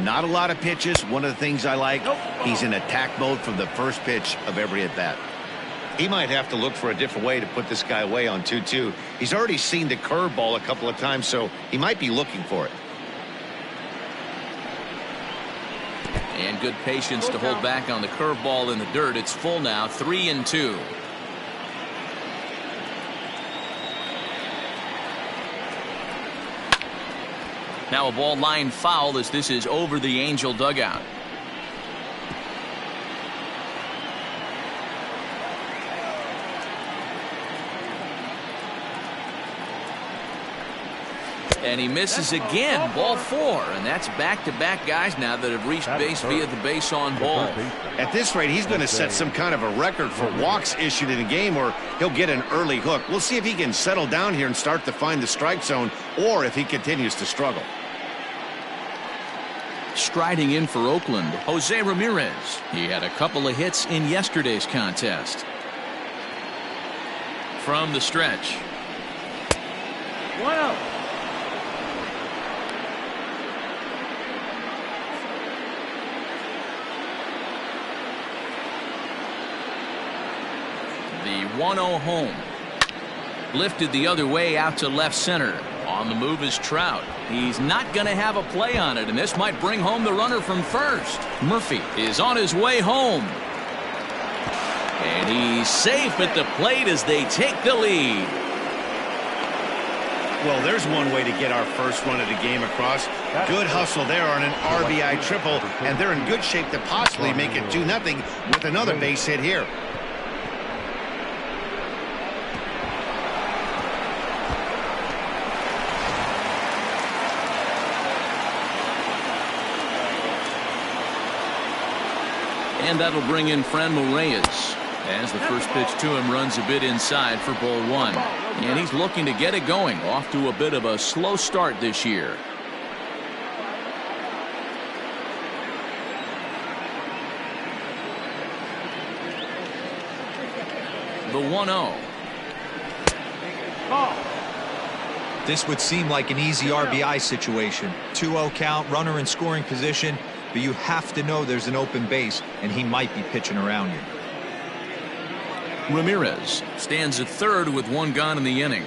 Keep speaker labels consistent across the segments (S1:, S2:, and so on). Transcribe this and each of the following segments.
S1: Not a lot of pitches. One of the things I like, he's in attack mode from the first pitch of every at-bat. He might have to look for a different way to put this guy away on 2-2. He's already seen the curveball a couple of times, so he might be looking for it.
S2: And good patience to hold back on the curveball in the dirt. It's full now, 3-2. Now a ball line foul as this is over the Angel dugout. And he misses again. Ball 4. And that's back-to-back guys now that have reached base via the base on ball.
S1: At this rate, he's going to set some kind of a record for walks issued in a game, or he'll get an early hook. We'll see if he can settle down here and start to find the strike zone, or if he continues to struggle.
S2: Striding in for Oakland, Jose Ramirez. He had a couple of hits in yesterday's contest. From the stretch.
S3: 1-0.
S2: The 1-0 home. Lifted the other way out to left center. On the move is Trout. He's not going to have a play on it, and this might bring home the runner from first. Murphy is on his way home. And he's safe at the plate as they take the lead.
S1: Well, there's one way to get our first run of the game across. Good hustle there on an RBI triple, and they're in good shape to possibly make it 2-0 with another base hit here.
S2: And that'll bring in Franmil Reyes as the first pitch to him runs a bit inside for ball 1. And he's looking to get it going, off to a bit of a slow start this year. The 1-0.
S4: This would seem like an easy RBI situation. 2-0 count, runner in scoring position, but you have to know there's an open base, and he might be pitching around you.
S2: Ramirez stands at third with one gone in the inning.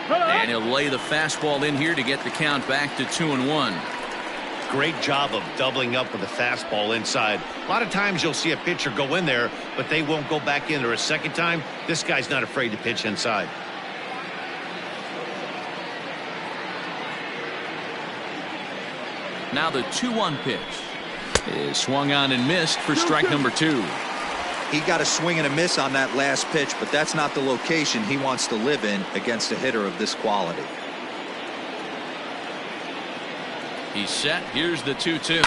S2: And he'll lay the fastball in here to get the count back to 2-1.
S1: Great job of doubling up with a fastball inside. A lot of times you'll see a pitcher go in there, but they won't go back in there a second time. This guy's not afraid to pitch inside.
S2: Now the 2-1 pitch is swung on and missed for strike number 2.
S4: He got a swing and a miss on that last pitch, but that's not the location he wants to live in against a hitter of this quality.
S2: He's set. Here's the 2-2.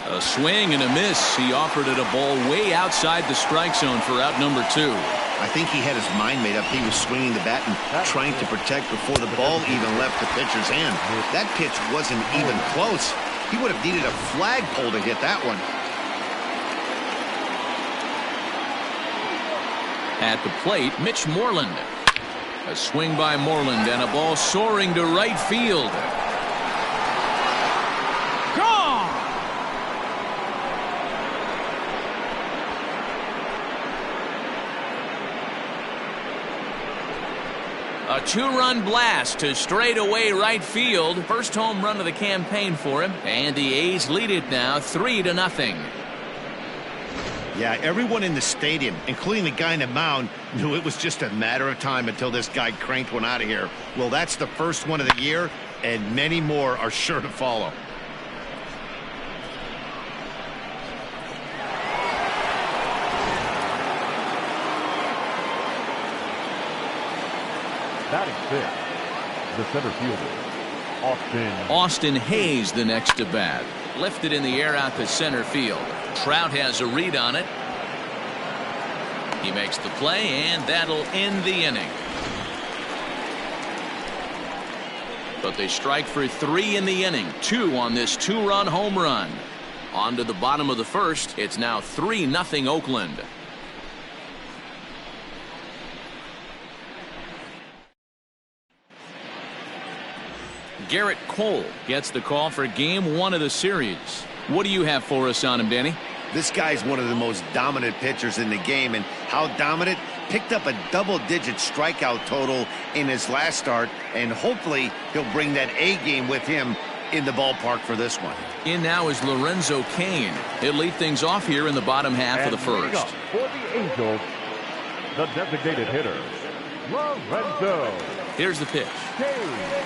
S2: A swing and a miss. He offered it a ball way outside the strike zone for out number 2.
S1: I think he had his mind made up. He was swinging the bat and trying to protect before the ball even left the pitcher's hand. That pitch wasn't even close. He would have needed a flagpole to hit that one.
S2: At the plate, Mitch Moreland. A swing by Moreland and a ball soaring to right field. Gone! A 2-run blast to straightaway right field. First home run of the campaign for him. And the A's lead it now 3-0.
S1: Yeah, everyone in the stadium, including the guy in the mound, knew it was just a matter of time until this guy cranked one out of here. Well, that's the first one of the year, and many more are sure to follow.
S3: Batting fifth, the center fielder,
S2: Austin Hayes the next to bat. Lifted in the air out to center field. Trout has a read on it. He makes the play, and that'll end the inning. but they strike for 3 in the inning. 2 on this 2-run home run. On to the bottom of the first. It's now 3-0 Oakland. Garrett Cole gets the call for game 1 of the series. What do you have for us on him, Danny?
S1: This guy's one of the most dominant pitchers in the game, and how dominant? Picked up a double-digit strikeout total in his last start, and hopefully he'll bring that A game with him in the ballpark for this one.
S2: In now is Lorenzo Cain. He'll lead things off here in the bottom half of the first.
S3: For the Angels, the designated hitter, Lorenzo.
S2: Here's the pitch.
S3: Cain.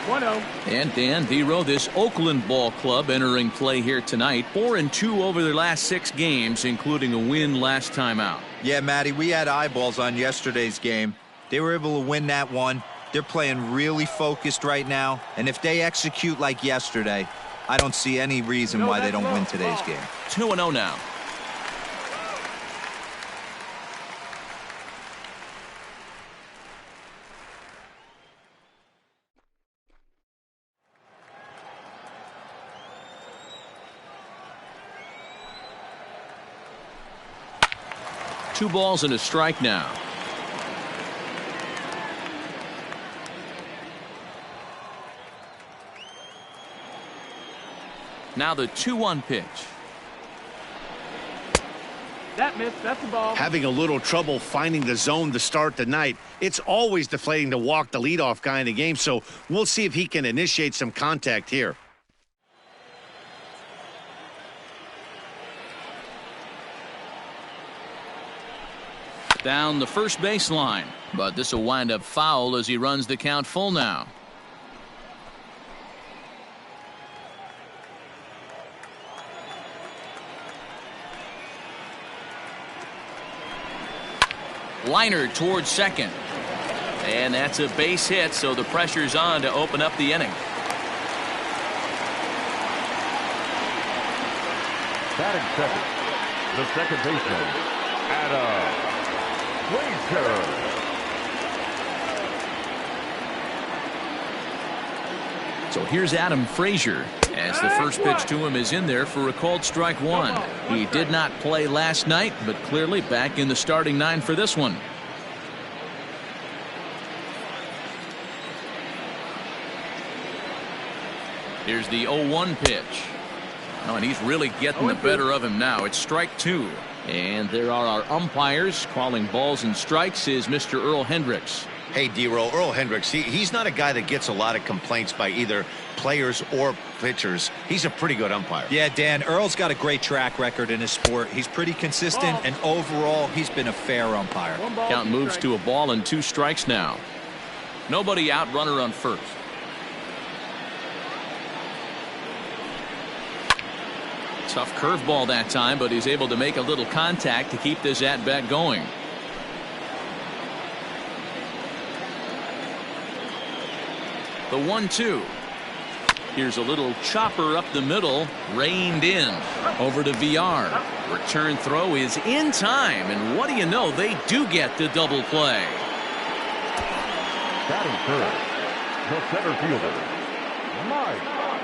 S3: 1-0.
S2: And Dan Vero, this Oakland ball club entering play here tonight. 4-2 over their last 6 games, including a win last time out.
S4: Yeah, Matty, we had eyeballs on yesterday's game. They were able to win that one. They're playing really focused right now. And if they execute like yesterday, I don't see any reason why they don't win today's game.
S2: 2-0 now. Two balls and a strike now. Now the 2-1 pitch.
S3: That missed. That's the ball.
S1: Having a little trouble finding the zone to start the night. It's always deflating to walk the leadoff guy in the game, so we'll see if he can initiate some contact here.
S2: Down the first baseline, but this will wind up foul as he runs the count full now. Liner towards second. And that's a base hit, so the pressure's on to open up the inning.
S3: Batting second, the second baseman, Adam Frazier.
S2: So here's Adam Frazier as the first pitch to him is in there for a called strike one. He did not play last night, but clearly back in the starting 9 for this one. Here's the 0-1 pitch. Oh, and he's really getting the better of him now. It's strike 2. And there are our umpires calling balls and strikes is Mr. Earl Hendricks.
S1: Hey, D-Roll, Earl Hendricks, he's not a guy that gets a lot of complaints by either players or pitchers. He's a pretty good umpire.
S4: Yeah, Dan, Earl's got a great track record in his sport. He's pretty consistent, and overall, he's been a fair umpire.
S2: Count moves to a ball and 2 strikes now. Nobody out, runner on first. Tough curveball that time, but he's able to make a little contact to keep this at-bat going. The 1-2. Here's a little chopper up the middle, reined in. Over to VR. Return throw is in time, and what do you know? They do get the double play.
S3: Batting third, the center fielder, Mike Trout.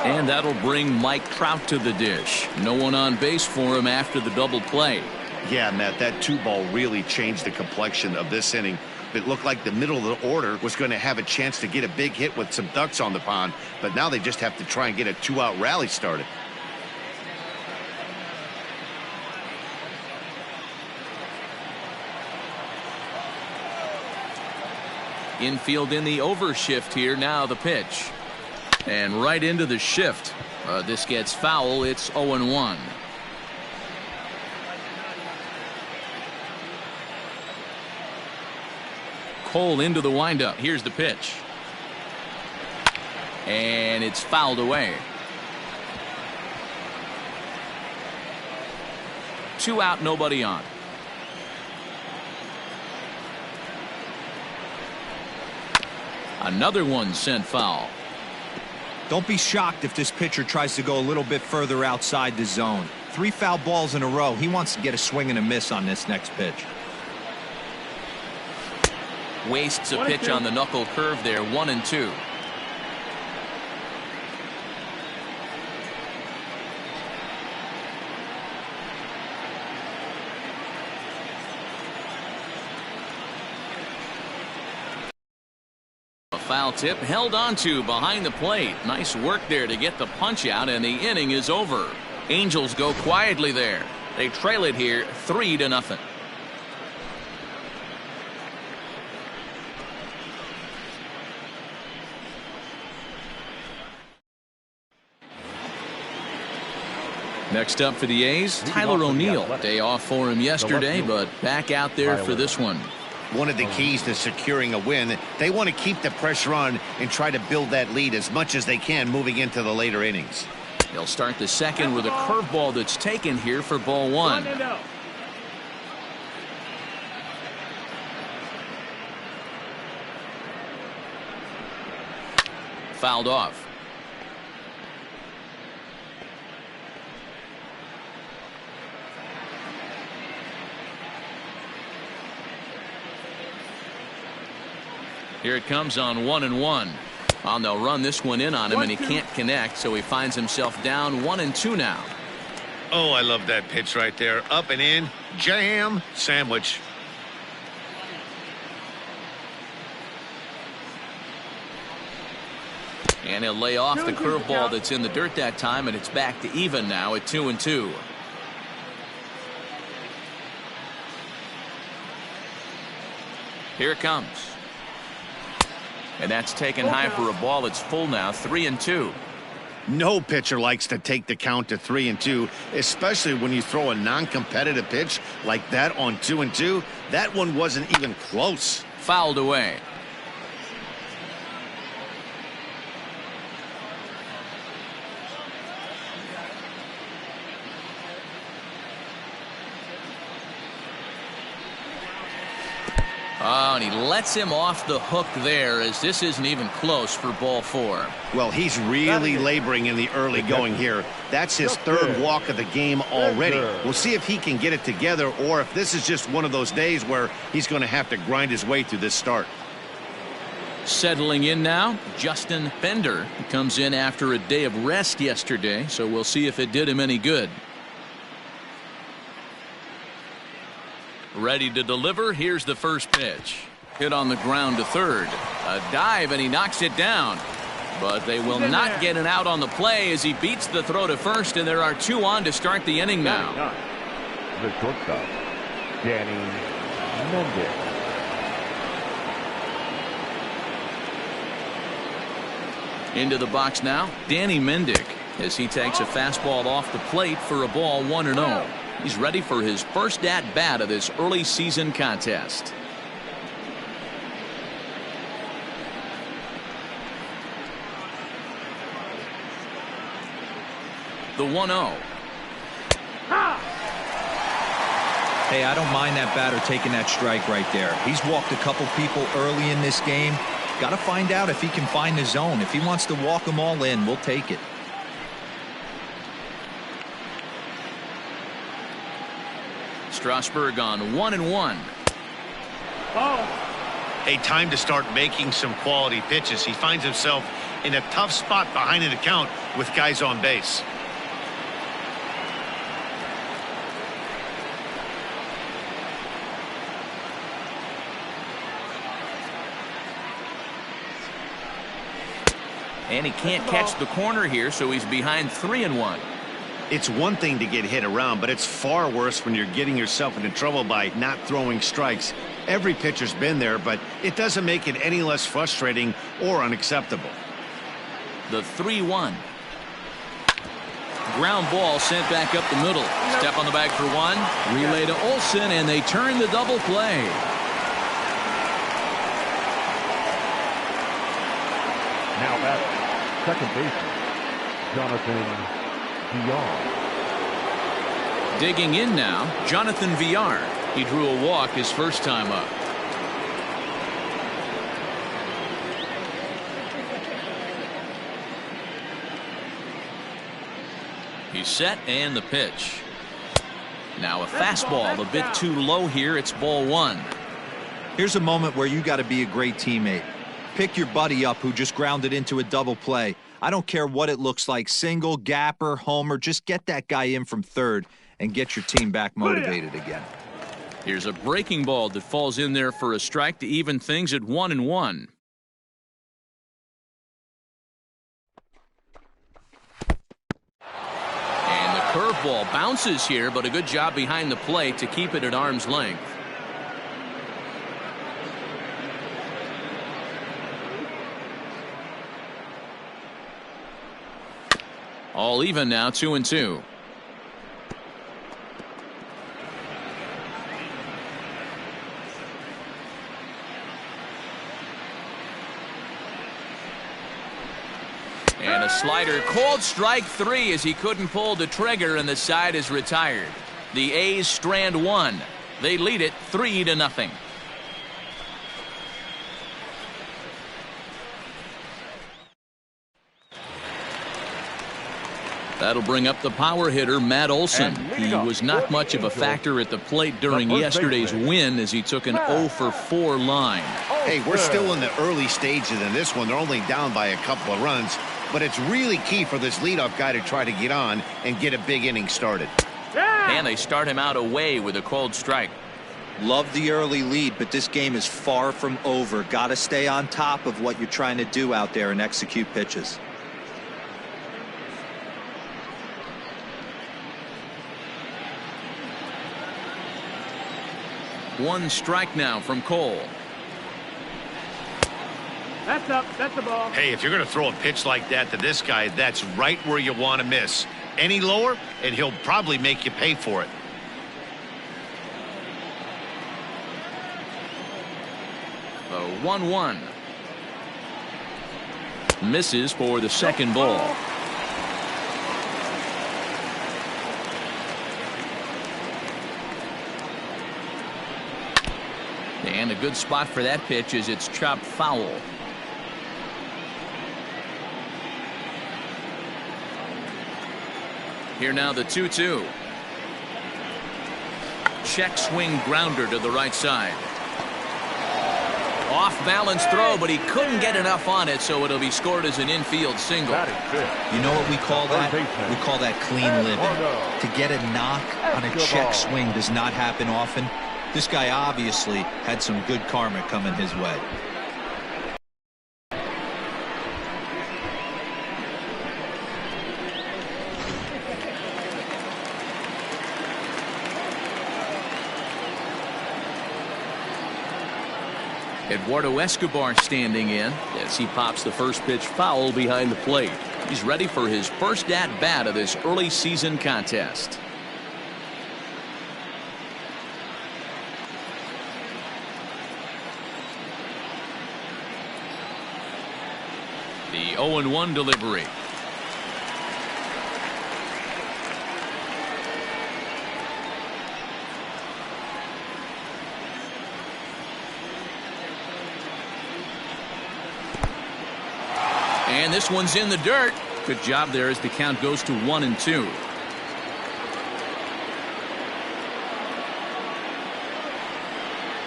S2: And that'll bring Mike Trout to the dish. No one on base for him after the double play.
S1: Yeah, Matt, that 2-ball really changed the complexion of this inning. It looked like the middle of the order was going to have a chance to get a big hit with some ducks on the pond, but now they just have to try and get a 2-out rally started.
S2: Infield in the overshift here. Now the pitch. And right into the shift. This gets foul. It's 0-1. Cole into the windup. Here's the pitch. And it's fouled away. 2 out, nobody on. Another one sent foul.
S4: Don't be shocked if this pitcher tries to go a little bit further outside the zone. 3 foul balls in a row. He wants to get a swing and a miss on this next pitch.
S2: Wastes a pitch on the knuckle curve there. 1-2. A foul tip held onto behind the plate. Nice work there to get the punch out, and the inning is over. Angels go quietly there. They trail it here 3-0. Next up for the A's, Tyler O'Neill. Day off for him yesterday, but back out there for this one.
S1: One of the keys to securing a win, they want to keep the pressure on and try to build that lead as much as they can moving into the later innings.
S2: They'll start the second with a curveball that's taken here for ball one. Fouled off. Here it comes on 1-1. Oh, they'll run this one in on him, and he can't connect, so he finds himself down 1-2 now.
S1: Oh, I love that pitch right there. Up and in. Jam sandwich.
S2: And he'll lay off the curveball that's in the dirt that time, and it's back to even now at 2-2. Here it comes. And that's taken high for a ball. It's full now, 3-2.
S1: No pitcher likes to take the count to 3-2, especially when you throw a non-competitive pitch like that on 2-2. That one wasn't even close.
S2: Fouled away. Oh, and he lets him off the hook there, as this isn't even close for ball four.
S1: Well, he's really laboring in the early going here. That's his third walk of the game already. We'll see if he can get it together, or if this is just one of those days where he's going to have to grind his way through this start.
S2: Settling in now, Justin Bender. He comes in after a day of rest yesterday, so we'll see if it did him any good. Ready to deliver. Here's the first pitch. Hit on the ground to third. A dive, and he knocks it down. But they will not get an out on the play as he beats the throw to first, and there are two on to start the inning now.
S3: The shortstop, Danny Mendick.
S2: Into the box now, Danny Mendick, as he takes a fastball off the plate for a ball 1-0. He's ready for his first at-bat of this early season contest. The 1-0.
S4: Hey, I don't mind that batter taking that strike right there. He's walked a couple people early in this game. Got to find out if he can find the zone. If he wants to walk them all in, we'll take it.
S2: Strasburg on 1-1.
S1: A time to start making some quality pitches. He finds himself in a tough spot behind an account with guys on base.
S2: And he can't catch the corner here, so he's behind 3-1.
S1: It's one thing to get hit around, but it's far worse when you're getting yourself into trouble by not throwing strikes. Every pitcher's been there, but it doesn't make it any less frustrating or unacceptable.
S2: The 3-1. Ground ball sent back up the middle. Step on the bag for one. Relay to Olsen, and they turn the double play.
S3: Now at second baseman, Jonathan Villar.
S2: Digging in now, Jonathan Villar. He drew a walk his first time up. He's set, and the pitch. Now a fastball a bit too low here. It's ball one.
S4: Here's a moment where you got to be a great teammate. Pick your buddy up who just grounded into a double play. I don't care what it looks like, single, gapper, homer, just get that guy in from third and get your team back motivated again.
S2: Here's a breaking ball that falls in there for a strike to even things at 1-1. And the curveball bounces here, but a good job behind the plate to keep it at arm's length. All even now, 2-2. And a slider, called strike 3 as he couldn't pull the trigger and the side is retired. The A's strand 1. They lead it 3-0. That'll bring up the power hitter, Matt Olson. He was not much of a factor at the plate during yesterday's win as he took an 0-for-4 line.
S1: Hey, we're still in the early stages in this one. They're only down by a couple of runs, but it's really key for this leadoff guy to try to get on and get a big inning started.
S2: And they start him out away with a called strike.
S4: Love the early lead, but this game is far from over. Got to stay on top of what you're trying to do out there and execute pitches.
S2: One strike now from Cole.
S3: That's up. That's the ball.
S1: Hey, if you're going to throw a pitch like that to this guy, that's right where you want to miss. Any lower, and he'll probably make you pay for it.
S2: The 1-1. Misses for the second ball. And a good spot for that pitch as it's chopped foul. Here now the 2-2. Check swing grounder to the right side. Off balance throw, but he couldn't get enough on it, so it'll be scored as an infield single.
S4: You know what we call that? We call that clean living. To get a knock on a check swing does not happen often. This guy obviously had some good karma coming his way.
S2: Eduardo Escobar standing in as he pops the first pitch foul behind the plate. He's ready for his first at-bat of this early season contest. The 0-1 delivery. And this one's in the dirt. Good job there as the count goes to 1-2.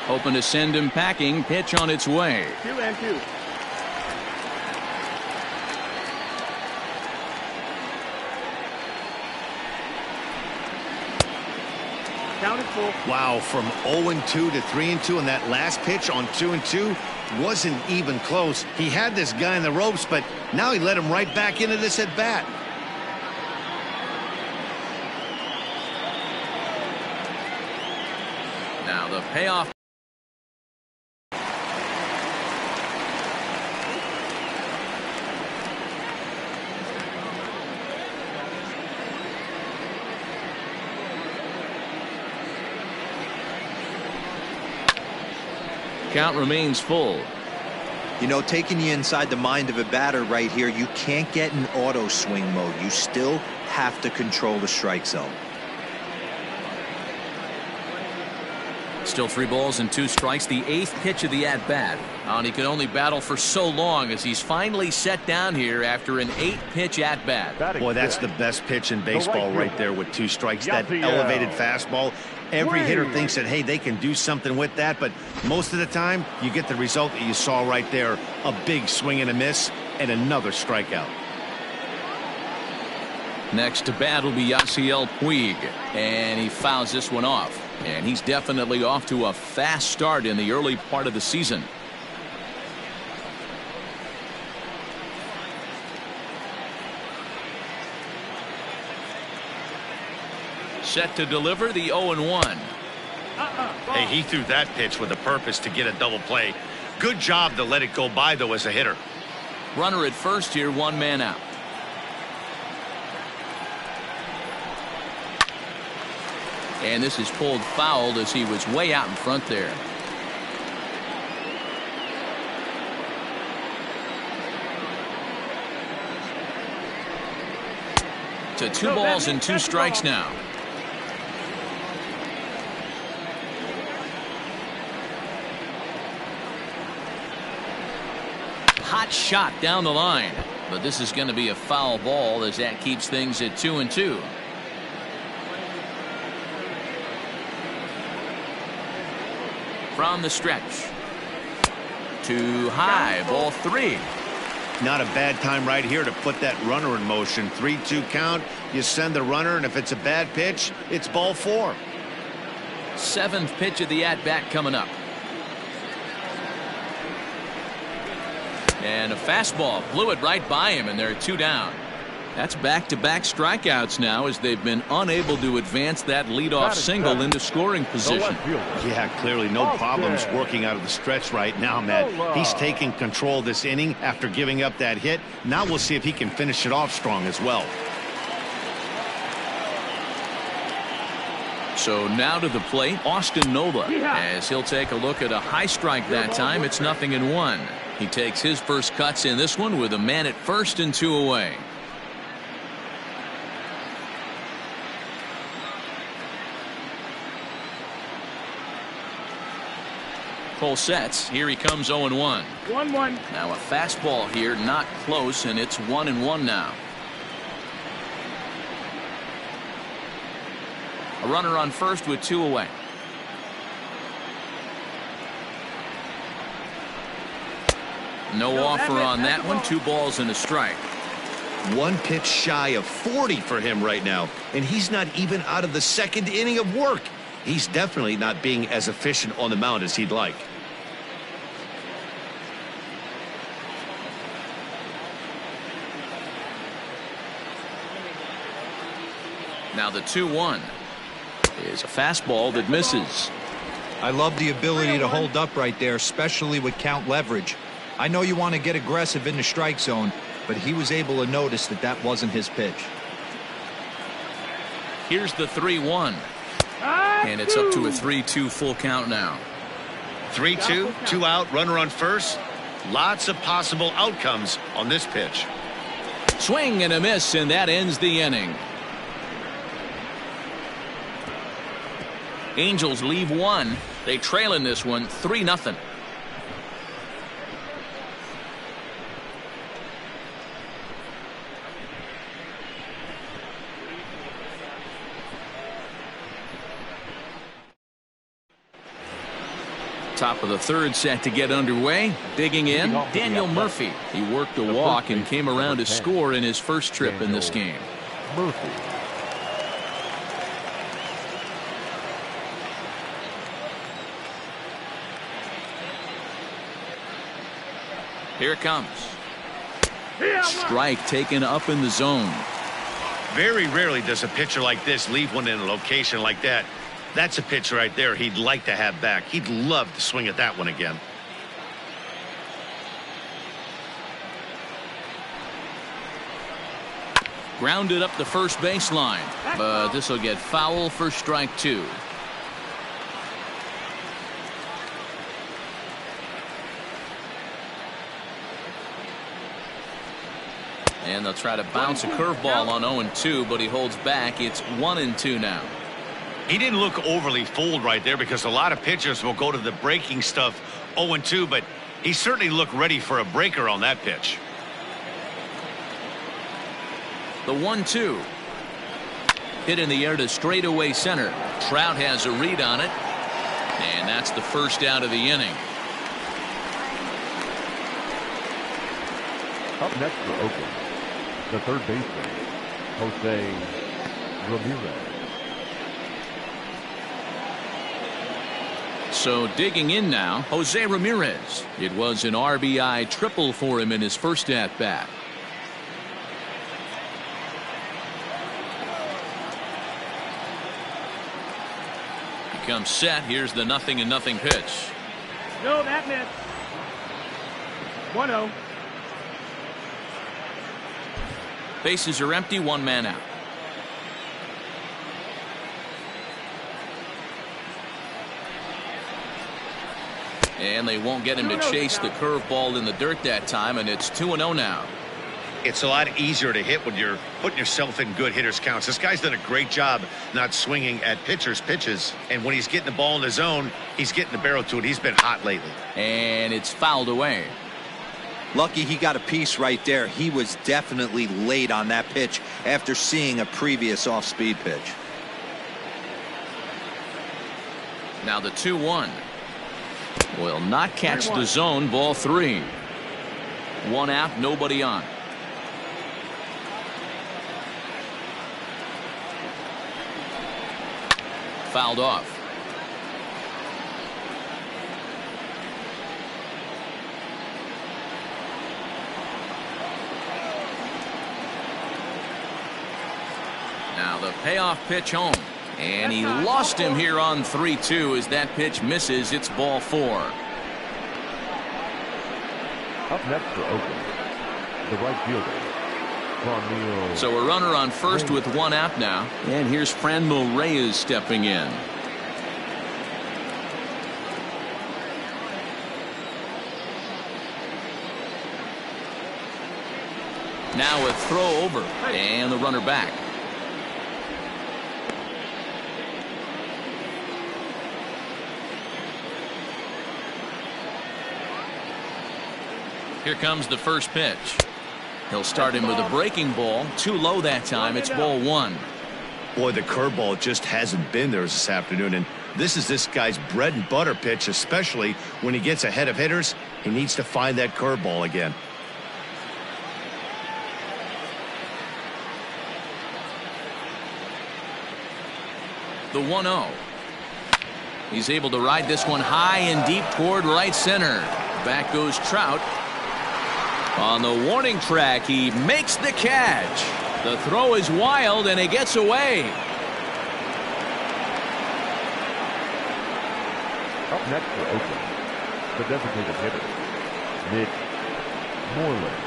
S2: Hoping to send him packing. Pitch on its way.
S3: 2-2. Counted full.
S1: Wow, from 0-2 to 3-2, and that last pitch on 2-2 wasn't even close. He had this guy in the ropes, but now he let him right back into this at bat.
S2: Now the payoff. Count remains full.
S4: You know, taking you inside the mind of a batter right here, you can't get in auto swing mode. You still have to control the strike zone.
S2: Still 3 balls and 2 strikes. The 8th pitch of the at-bat. And he could only battle for so long as he's finally set down here after an 8-pitch at-bat.
S1: Boy, that's the best pitch in baseball right there with 2 strikes. That elevated fastball. Every hitter thinks that, hey, they can do something with that, but most of the time, you get the result that you saw right there, a big swing and a miss, and another strikeout.
S2: Next to bat will be Yasiel Puig, and he fouls this one off. And he's definitely off to a fast start in the early part of the season. Set to deliver the 0-1.
S1: Hey, he threw that pitch with a purpose to get a double play. Good job to let it go by, though, as a hitter.
S2: Runner at first here, one man out. And this is pulled foul as he was way out in front there. To 2 balls and 2 strikes now. Hot shot down the line, but this is going to be a foul ball as that keeps things at 2-2. From the stretch. Too high, ball 3.
S1: Not a bad time right here to put that runner in motion. 3-2 count. You send the runner, and if it's a bad pitch, it's ball 4.
S2: 7th pitch of the at-bat coming up. And a fastball blew it right by him, and they're 2 down. That's back-to-back strikeouts now as they've been unable to advance that leadoff single into scoring position.
S1: Yeah, clearly no problems working out of the stretch right now, Matt. He's taking control of this inning after giving up that hit. Now we'll see if he can finish it off strong as well.
S2: So now to the plate, Austin Nola, as he'll take a look at a high strike that time. It's 0-1. He takes his first cuts in this one with a man at first and 2 away. Cole sets. Here he comes 0-1.
S5: 1-1.
S2: Now a fastball here, not close, and it's 1-1 now. A runner on first with 2 away. No offer on that one. 2 balls and a strike.
S1: One pitch shy of 40 for him right now, and he's not even out of the 2nd inning of work. He's definitely not being as efficient on the mound as he'd like.
S2: Now the 2-1 is a fastball that misses.
S4: I love the ability to hold up right there, especially with count leverage. I know you want to get aggressive in the strike zone, but he was able to notice that that wasn't his pitch.
S2: Here's the 3-1. And it's up to a 3-2 full count now.
S1: 3-2, 2 out, runner on first. Lots of possible outcomes on this pitch.
S2: Swing and a miss, and that ends the inning. Angels leave 1. They trail in this one 3-0. Top of the 3rd set to get underway. Digging in, Daniel Murphy. He worked a walk and came around to score in his first trip in this game.
S3: Murphy.
S2: Here it comes. Strike taken up in the zone.
S1: Very rarely does a pitcher like this leave one in a location like that. That's a pitch right there he'd like to have back. He'd love to swing at that one again.
S2: Grounded up the first baseline, but this will get foul for strike 2. And they'll try to bounce a curveball on 0-2, but he holds back. It's 1-2 now.
S1: He didn't look overly fooled right there because a lot of pitchers will go to the breaking stuff 0-2, but he certainly looked ready for a breaker on that pitch.
S2: The 1-2. Hit in the air to straightaway center. Trout has a read on it. And that's the first out of the inning.
S3: Up next for Oakland, the third baseman, Jose Ramirez.
S2: So digging in now, Jose Ramirez. It was an RBI triple for him in his first at-bat. He comes set. Here's the 0-0 pitch.
S5: No, that missed. 1-0.
S2: Bases are empty, one man out. And they won't get him to chase the curveball in the dirt that time, and it's 2-0 now.
S1: It's a lot easier to hit when you're putting yourself in good hitters counts. This guy's done a great job not swinging at pitchers' pitches. And when he's getting the ball in the zone, he's getting the barrel to it. He's been hot lately.
S2: And it's fouled away.
S4: Lucky he got a piece right there. He was definitely late on that pitch after seeing a previous off-speed pitch.
S2: Now the 2-1. Will not catch the zone. Ball 3. One out, nobody on. Fouled off. Now the payoff pitch home. And he lost him here on 3-2 as that pitch misses. It's ball 4.
S3: Up next for Oakland, the right fielder, Franmil.
S2: So a runner on first with one out now. And here's Franmil Reyes stepping in. Now a throw over. And the runner back. Here comes the first pitch. He'll start him with a breaking ball. Too low that time. It's ball 1.
S1: Boy, the curveball just hasn't been there this afternoon. And this is this guy's bread and butter pitch, especially when he gets ahead of hitters. He needs to find that curveball again.
S2: The 1-0. He's able to ride this one high and deep toward right center. Back goes Trout. On the warning track, he makes the catch. The throw is wild, and he gets away.
S3: Up next for Oakland, the designated hitter, Mitch Moreland.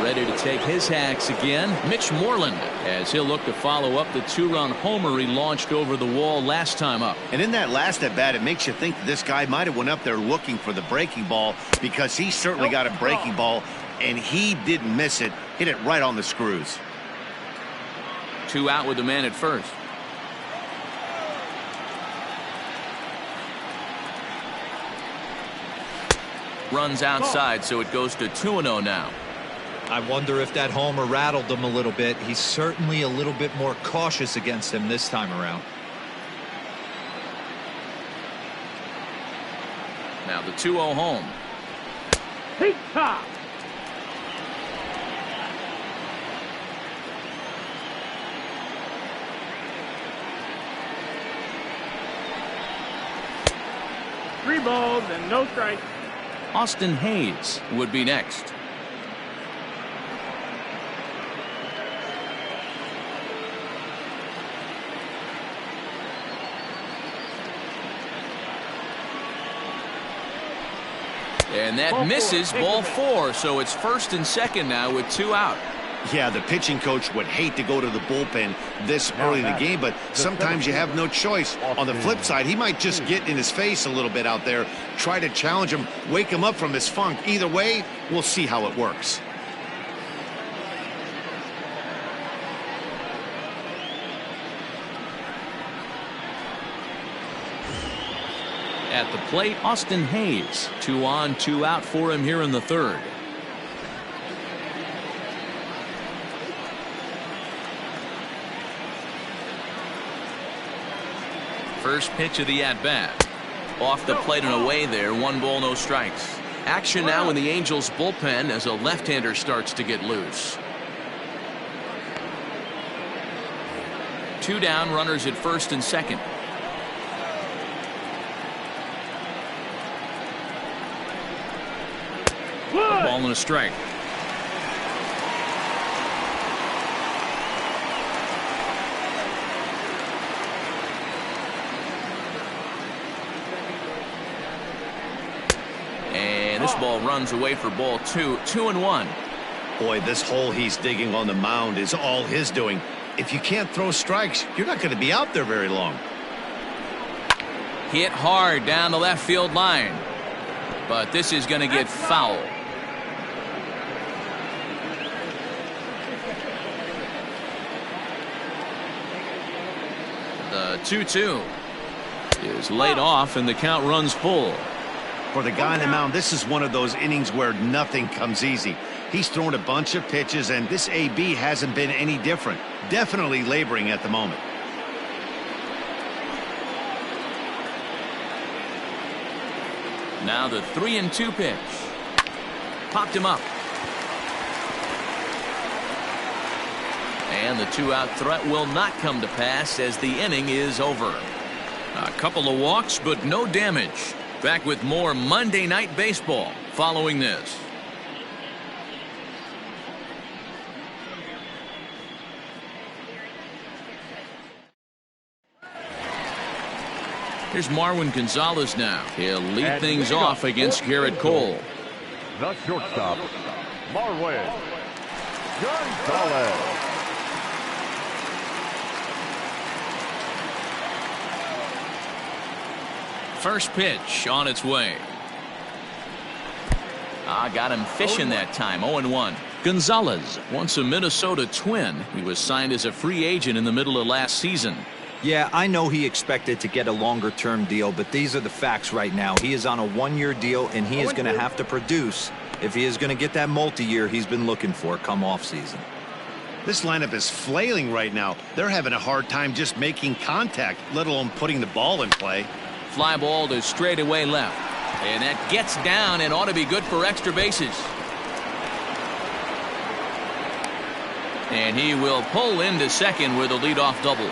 S2: Ready to take his hacks again, Mitch Moreland, as he'll look to follow up the 2-run homer he launched over the wall last time up.
S1: And in that last at bat, it makes you think that this guy might have went up there looking for the breaking ball, because he certainly got a breaking ball, and he didn't miss it. Hit it right on the screws.
S2: 2 out with the man at first. Runs outside, so it goes to 2-0 now.
S4: I wonder if that homer rattled him a little bit. He's certainly a little bit more cautious against him this time around.
S2: Now the 2-0 home.
S5: Heat top. Three balls and no strikes.
S2: Austin Hayes would be next. And that misses, ball 4, so it's first and second now with 2 out.
S1: Yeah, the pitching coach would hate to go to the bullpen this early in the game, but sometimes you have no choice. On the flip side, he might just get in his face a little bit out there, try to challenge him, wake him up from his funk. Either way, we'll see how it works.
S2: At the plate, Austin Hayes. 2 on, 2 out for him here in the third. First pitch of the at-bat. Off the plate and away there. 1 ball, no strikes. Action now in the Angels bullpen as a left-hander starts to get loose. 2 down, runners at first and second. A ball and a strike. And this ball runs away for ball 2. 2-1.
S1: Boy, this hole he's digging on the mound is all his doing. If you can't throw strikes, you're not going to be out there very long.
S2: Hit hard down the left field line. But this is going to get foul. The 2-2 is laid off and the count runs full.
S1: For the guy on the mound, this is one of those innings where nothing comes easy. He's thrown a bunch of pitches, and this AB hasn't been any different. Definitely laboring at the moment.
S2: Now the 3-2 pitch. Popped him up. And the 2-out threat will not come to pass as the inning is over. A couple of walks, but no damage. Back with more Monday Night Baseball following this. Here's Marwin Gonzalez now. He'll lead things off against Garrett Cole.
S3: The shortstop, Marwin Gonzalez.
S2: First pitch on its way. Got him fishing that time. 0-1. Gonzalez, once a Minnesota Twin. He was signed as a free agent in the middle of last season.
S4: Yeah, I know he expected to get a longer-term deal, but these are the facts right now. He is on a 1-year deal, and he is going to have to produce if he is going to get that multi-year he's been looking for come off-season.
S1: This lineup is flailing right now. They're having a hard time just making contact, let alone putting the ball in play.
S2: Fly ball to straightaway left. And that gets down and ought to be good for extra bases. And he will pull into second with a leadoff double.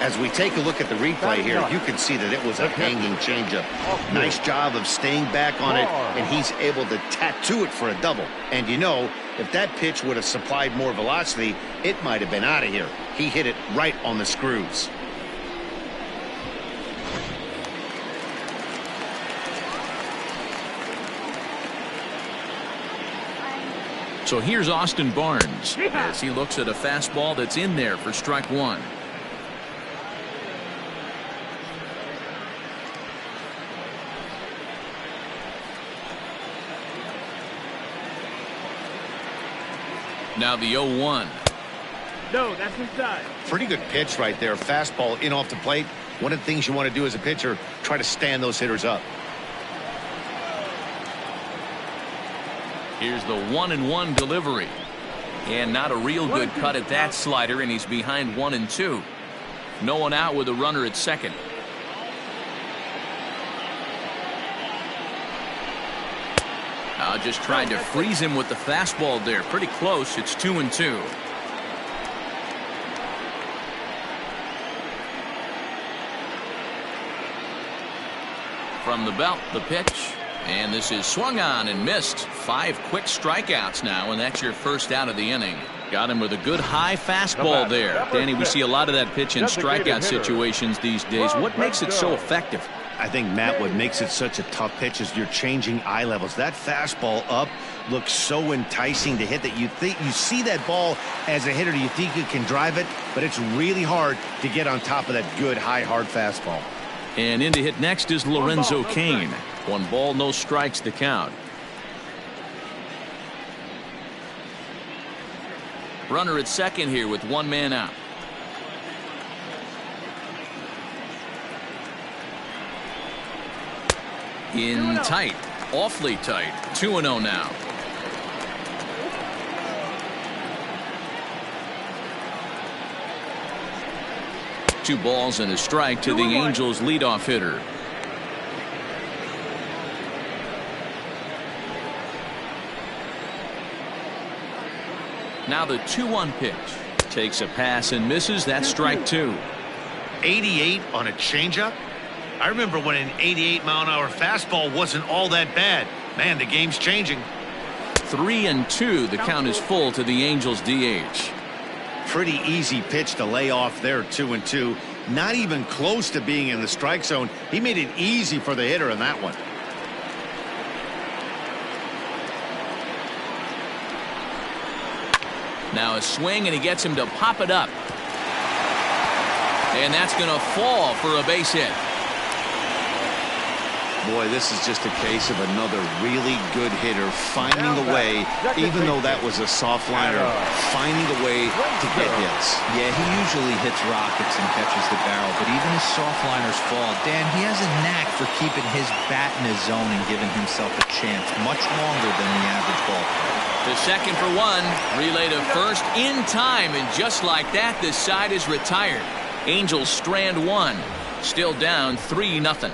S1: As we take a look at the replay here, you can see that it was a hanging changeup. Nice job of staying back on it, and he's able to tattoo it for a double. And you know, if that pitch would have supplied more velocity, it might have been out of here. He hit it right on the screws.
S2: So here's Austin Barnes as he looks at a fastball that's in there for strike 1. Now the 0-1.
S5: No, that's inside.
S1: Pretty good pitch right there. Fastball in off the plate. One of the things you want to do as a pitcher, try to stand those hitters up.
S2: Here's the 1-1 delivery. And not a real good cut at that slider, and he's behind 1-2. No one out with a runner at second. Just tried to freeze him with the fastball there. Pretty close. It's 2-2. From the belt, the pitch. And this is swung on and missed. 5 quick strikeouts now, and that's your first out of the inning. Got him with a good high fastball there. Danny, we see a lot of that pitch in strikeout situations these days. What makes it so effective?
S1: I think, Matt, what makes it such a tough pitch is you're changing eye levels. That fastball up looks so enticing to hit that you think you see that ball as a hitter, you think you can drive it, but it's really hard to get on top of that good high hard fastball.
S2: And in to hit next is Lorenzo Cain. 1 ball, no strikes the count. Runner at second here with 1 man out. In tight, awfully tight. 2-0 now. 2 balls and a strike to the Angels leadoff hitter. Now the 2-1 pitch. Takes a pass and misses. That's strike 2.
S1: 88 on a changeup? I remember when an 88-mile-an-hour fastball wasn't all that bad. Man, the game's changing.
S2: 3-2. The count is full to the Angels DH.
S1: Pretty easy pitch to lay off there, 2-2. Not even close to being in the strike zone. He made it easy for the hitter in that one.
S2: Now a swing, and he gets him to pop it up. And that's going to fall for a base hit.
S1: Boy, this is just a case of another really good hitter finding a way, even though that was a soft liner, finding a way to get hits.
S4: Yeah, he usually hits rockets and catches the barrel, but even his soft liners fall. Dan, he has a knack for keeping his bat in his zone and giving himself a chance much longer than the average ball player.
S2: The second for one, relay to first in time, and just like that, this side is retired. Angels strand 1, still down 3-0.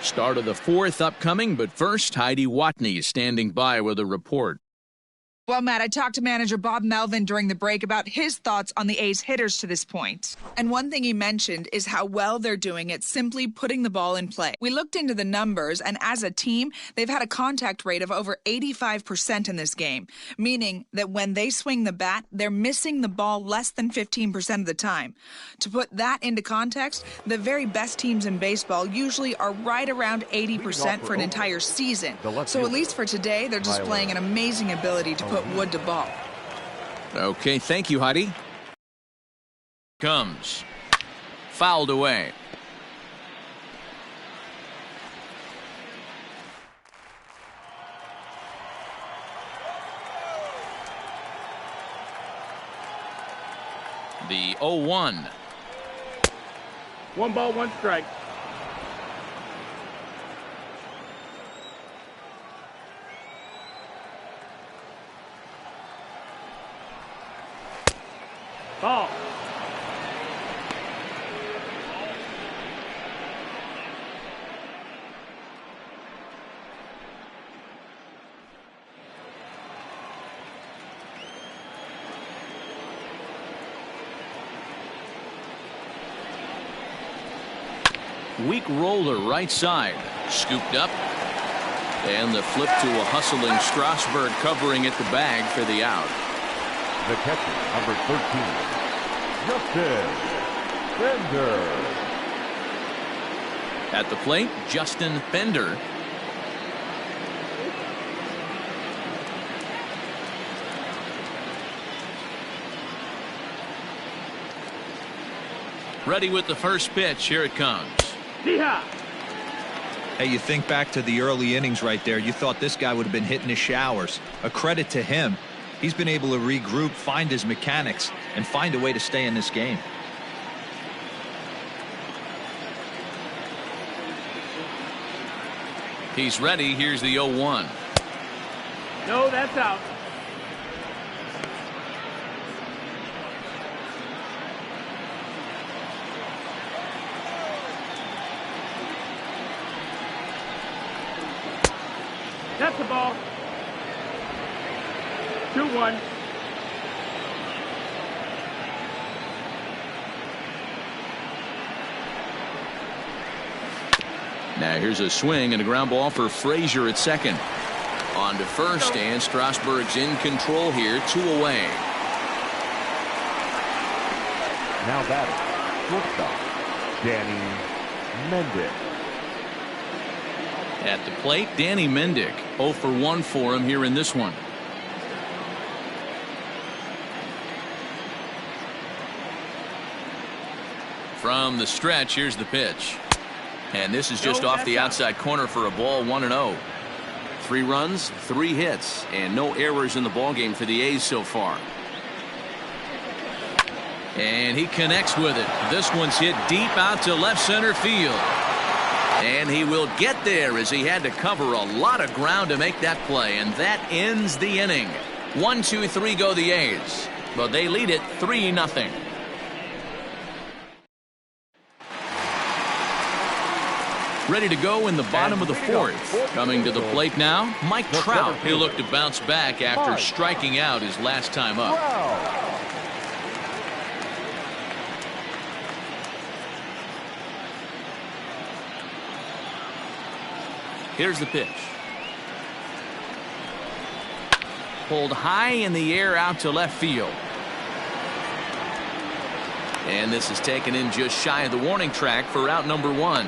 S2: Start of the 4th upcoming, but first, Heidi Watney is standing by with a report.
S6: Well, Matt, I talked to manager Bob Melvin during the break about his thoughts on the A's hitters to this point. And one thing he mentioned is how well they're doing at simply putting the ball in play. We looked into the numbers, and as a team, they've had a contact rate of over 85% in this game, meaning that when they swing the bat, they're missing the ball less than 15% of the time. To put that into context, the very best teams in baseball usually are right around 80% for an entire season. So at least for today, they're displaying an amazing ability to put wood to ball.
S2: Okay, thank you, Heidi. Comes. Fouled away. The 0-1.
S5: 1 ball, 1 strike. Ball.
S2: Weak roller right side. Scooped up. And the flip to a hustling Strasburg covering at the bag for the out.
S3: The catcher, number 13, Justin Bender.
S2: At the plate, Justin Bender. Ready with the first pitch. Here it comes.
S4: Hey, you think back to the early innings right there. You thought this guy would have been hitting his showers. A credit to him. He's been able to regroup, find his mechanics, and find a way to stay in this game.
S2: He's ready. Here's the 0-1.
S5: No, that's out. That's the ball. 2-1.
S2: Now here's a swing and a ground ball for Frazier at second. On to first, and Strasburg's in control here, 2 away.
S3: Now batting, shortstop, Danny Mendick.
S2: At the plate, Danny Mendick. 0 for 1 for him here in this one. From the stretch, here's the pitch. And this is just off the outside corner for a ball, 1-0. 3 runs, 3 hits, and no errors in the ballgame for the A's so far. And he connects with it. This one's hit deep out to left center field. And he will get there as he had to cover a lot of ground to make that play. And that ends the inning. 1, 2, 3 go the A's. But they lead it 3-0. Ready to go in the bottom of the fourth. Coming to the plate now, Mike Trout. He'll look to bounce back after striking out his last time up. Here's the pitch. Pulled high in the air out to left field. And this is taken in just shy of the warning track for out number 1.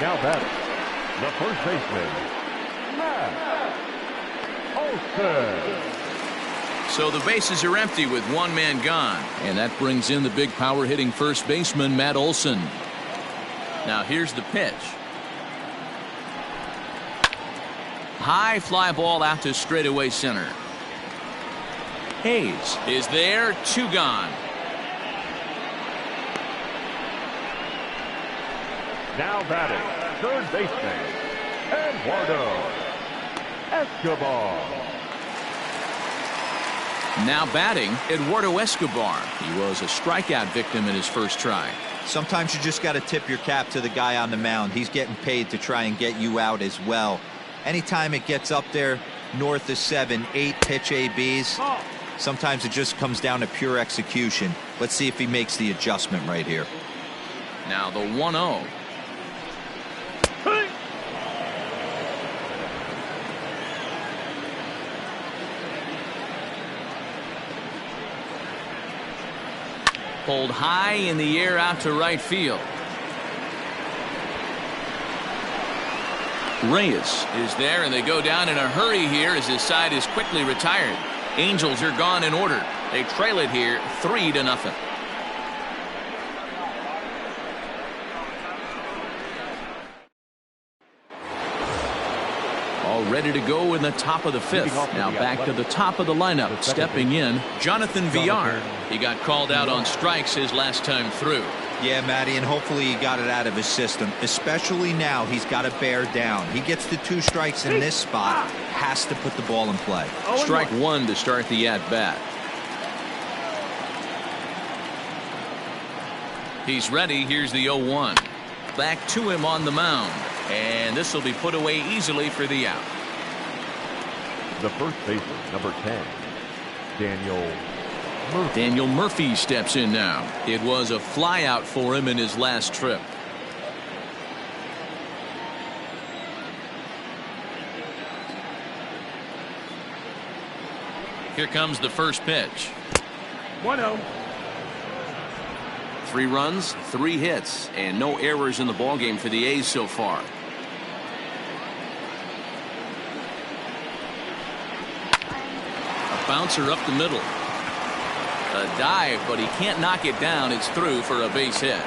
S3: Now batting, the first baseman, Matt Olson.
S2: So the bases are empty with one man gone. And that brings in the big power hitting first baseman, Matt Olson. Now here's the pitch. High fly ball out to straightaway center. Hayes is there, 2 gone.
S3: Now batting, third baseman, Eduardo Escobar.
S2: Now batting, Eduardo Escobar. He was a strikeout victim in his first try.
S4: Sometimes you just got to tip your cap to the guy on the mound. He's getting paid to try and get you out as well. Anytime it gets up there north of 7, 8 pitch ABs, sometimes it just comes down to pure execution. Let's see if he makes the adjustment right here.
S2: Now the 1-0. Pulled high in the air out to right field. Reyes is there, and they go down in a hurry here as his side is quickly retired. Angels are gone in order. They trail it here 3-0. All ready to go in the top of the 5th. Now back to the top of the lineup. Stepping in, Jonathan Villar. He got called out on strikes his last time through.
S4: Yeah, Matty, and hopefully he got it out of his system. Especially now, he's got to bear down. He gets the 2 strikes in this spot, has to put the ball in play.
S2: Strike 1 to start the at-bat. He's ready. Here's the 0-1. Back to him on the mound. And this will be put away easily for the out.
S3: The first baseman, number 10, Daniel Murphy.
S2: Daniel Murphy steps in now. It was a fly out for him in his last trip. Here comes the first pitch.
S5: 1-0.
S2: 3 runs, 3 hits, and no errors in the ballgame for the A's so far. A bouncer up the middle. A dive, but he can't knock it down. It's through for a base hit.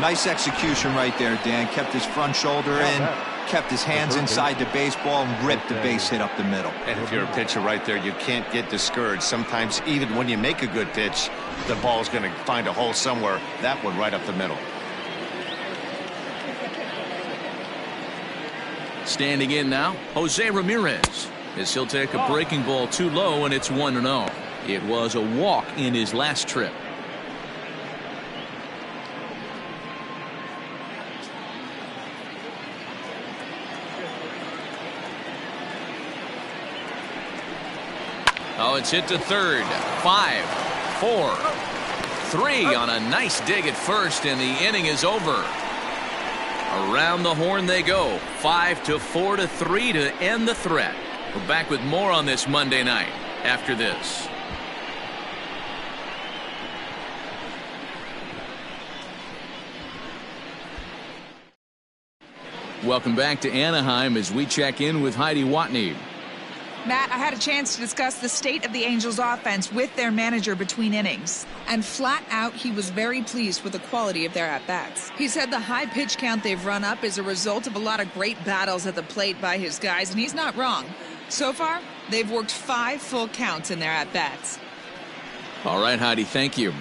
S4: Nice execution right there, Dan. Kept his front shoulder in, kept his hands inside the baseball, and ripped the base hit up the middle.
S1: And if you're a pitcher right there, you can't get discouraged. Sometimes even when you make a good pitch, the ball's going to find a hole somewhere. That one right up the middle.
S2: Standing in now, Jose Ramirez. As he'll take a breaking ball too low, and it's 1-0. It was a walk in his last trip. Oh, it's hit to third. 5, 4, 3 on a nice dig at first, and the inning is over. Around the horn they go. 5-4 to 3 to end the threat. We're back with more on this Monday night after this. Welcome back to Anaheim as we check in with Heidi Watney.
S6: Matt, I had a chance to discuss the state of the Angels offense with their manager between innings. And flat out, he was very pleased with the quality of their at-bats. He said the high pitch count they've run up is a result of a lot of great battles at the plate by his guys, and he's not wrong. So far, they've worked 5 full counts in their at-bats.
S2: All right, Heidi, thank you.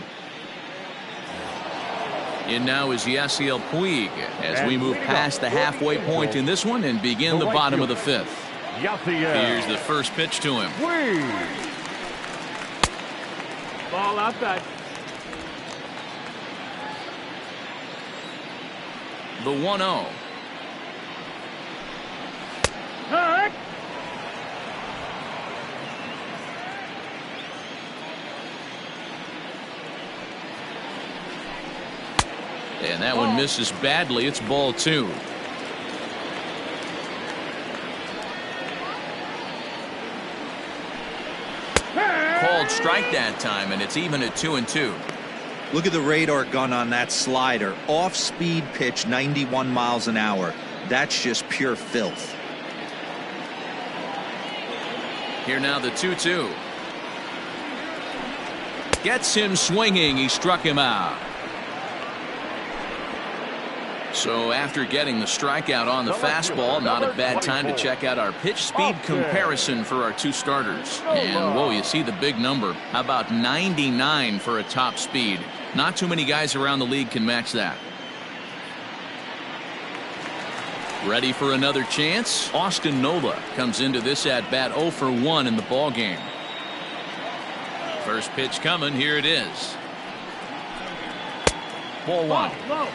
S2: In now is Yasiel Puig as we move past the halfway point in this one and begin the bottom of the fifth. Here's the first pitch to him.
S5: Ball outside.
S2: The 1-0.
S5: Hurt.
S2: And that one misses badly. It's ball 2. Called strike that time, and it's even at 2-2.
S4: Look at the radar gun on that slider. Off-speed pitch, 91 miles an hour. That's just pure filth.
S2: Here now the 2-2. Gets him swinging. He struck him out. So after getting the strikeout on the fastball, not a bad time to check out our pitch speed comparison for our two starters. And whoa, you see the big number. How about 99 for a top speed? Not too many guys around the league can match that. Ready for another chance? Austin Nola comes into this at bat 0 for 1 in the ball game. First pitch coming. Here it is. Ball 1.
S5: Low.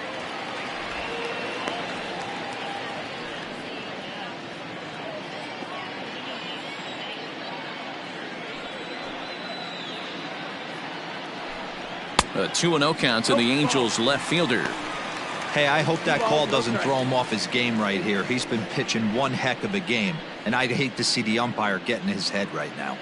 S2: A 2-0 count to the Angels left fielder.
S4: Hey, I hope that call doesn't throw him off his game right here. He's been pitching one heck of a game, and I'd hate to see the umpire get in his head right now.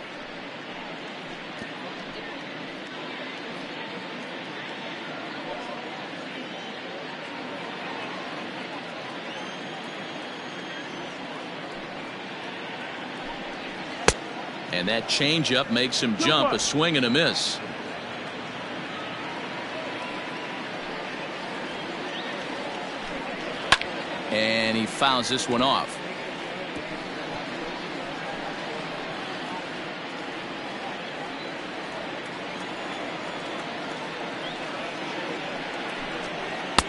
S2: And that changeup makes him jump. A swing and a miss. And he fouls this one off.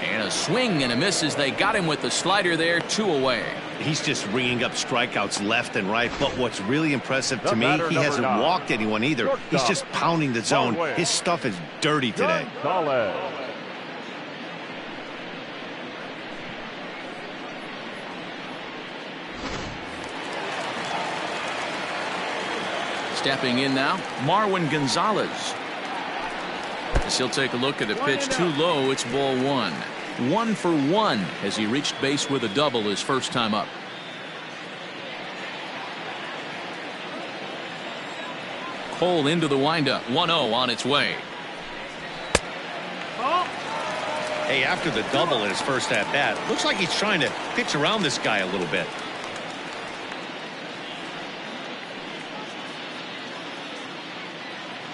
S2: And a swing and a miss as they got him with the slider there. 2 away.
S1: He's just ringing up strikeouts left and right. But what's really impressive to me, he hasn't walked anyone either. He's just pounding the zone. His stuff is dirty today.
S2: Stepping in now, Marwin Gonzalez. As he'll take a look at the pitch too low. It's ball 1. 1 for 1 as he reached base with a double his first time up. Cole into the windup. 1-0 on its way.
S1: Hey, after the double in his first at bat, looks like he's trying to pitch around this guy a little bit.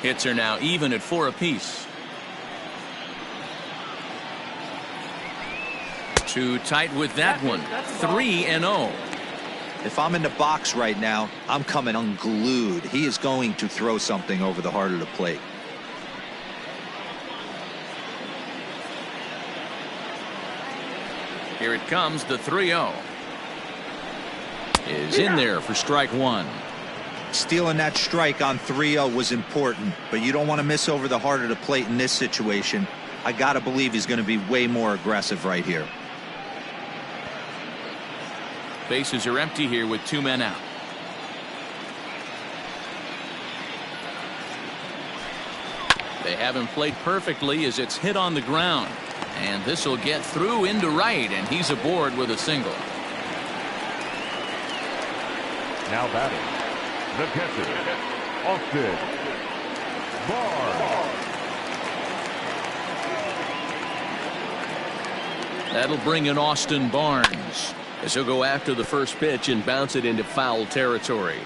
S2: Hits are now even at 4 apiece. Too tight with that one. 3-0.
S4: If I'm in the box right now, I'm coming unglued. He is going to throw something over the heart of the plate.
S2: Here it comes, the 3-0. Is in there for strike 1.
S4: Stealing that strike on 3-0 was important, but you don't want to miss over the heart of the plate in this situation. I got to believe he's going to be way more aggressive right here.
S2: Bases are empty here with 2 men out. They have him played perfectly as it's hit on the ground. And this will get through into right, and he's aboard with a single.
S3: Now batting, the catcher, Austin Barnes.
S2: That'll bring in Austin Barnes as he'll go after the first pitch and bounce it into foul territory.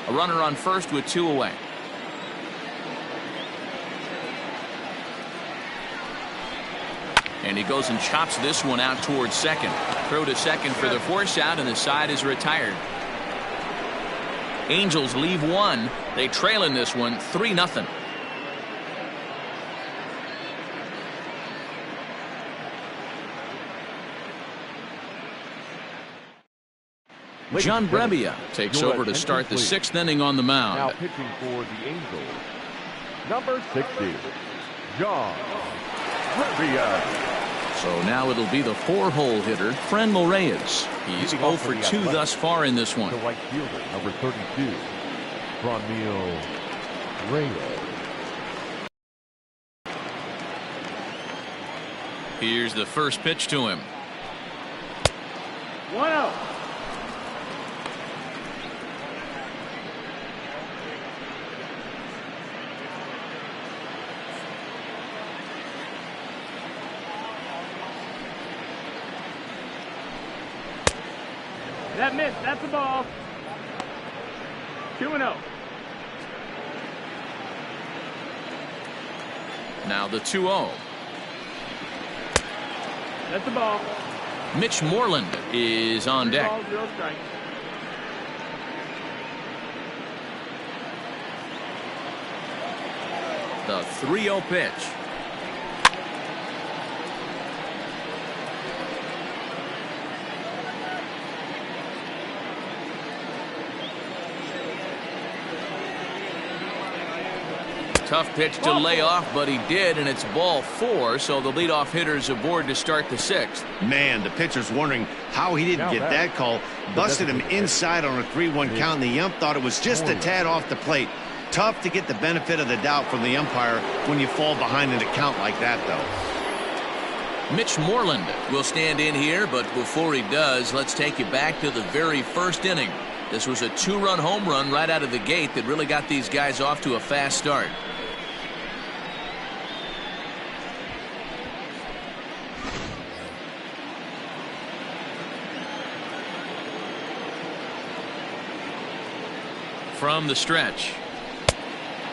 S2: A runner on first with 2 away. And he goes and chops this one out towards second. Throw to second for the force out, and the side is retired. Angels leave 1. They trail in this one 3-0. John Brebbia takes over to start the 6th inning on the
S3: Now
S2: mound.
S3: pitching for the Angels, number 60, John Brebbia.
S2: So now it'll be the 4-hole hitter, Franmil Reyes. He's 0 for 2 thus far in this one.
S3: The right fielder, number 32, Franmil Reyes.
S2: Here's the first pitch to him.
S5: 1-0. That missed. That's the ball. 2-0.
S2: Now the 2-0.
S5: That's the ball.
S2: Mitch Moreland is on deck.
S5: Ball, 0 strike.
S2: The 3-0 pitch. Tough pitch to lay off, but he did, and it's ball 4, so the leadoff hitter's aboard to start the 6th.
S1: Man, the pitcher's wondering how he didn't get that call. Busted him inside on a 3-1 count, and the ump thought it was just a tad off the plate. Tough to get the benefit of the doubt from the umpire when you fall behind in a count like that, though.
S2: Mitch Moreland will stand in here, but before he does, let's take you back to the very first inning. This was a 2-run home run right out of the gate that really got these guys off to a fast start. From the stretch.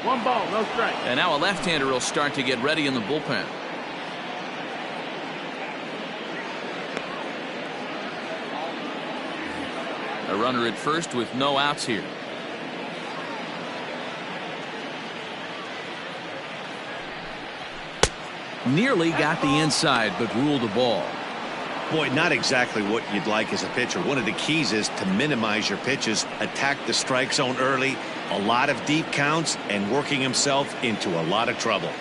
S5: 1 ball, no strike.
S2: And now a left-hander will start to get ready in the bullpen. A runner at first with no outs here. Nearly got the inside, but ruled a ball.
S1: Boy, not exactly what you'd like as a pitcher. One of the keys is to minimize your pitches, attack the strike zone early, a lot of deep counts, and working himself into a lot of trouble.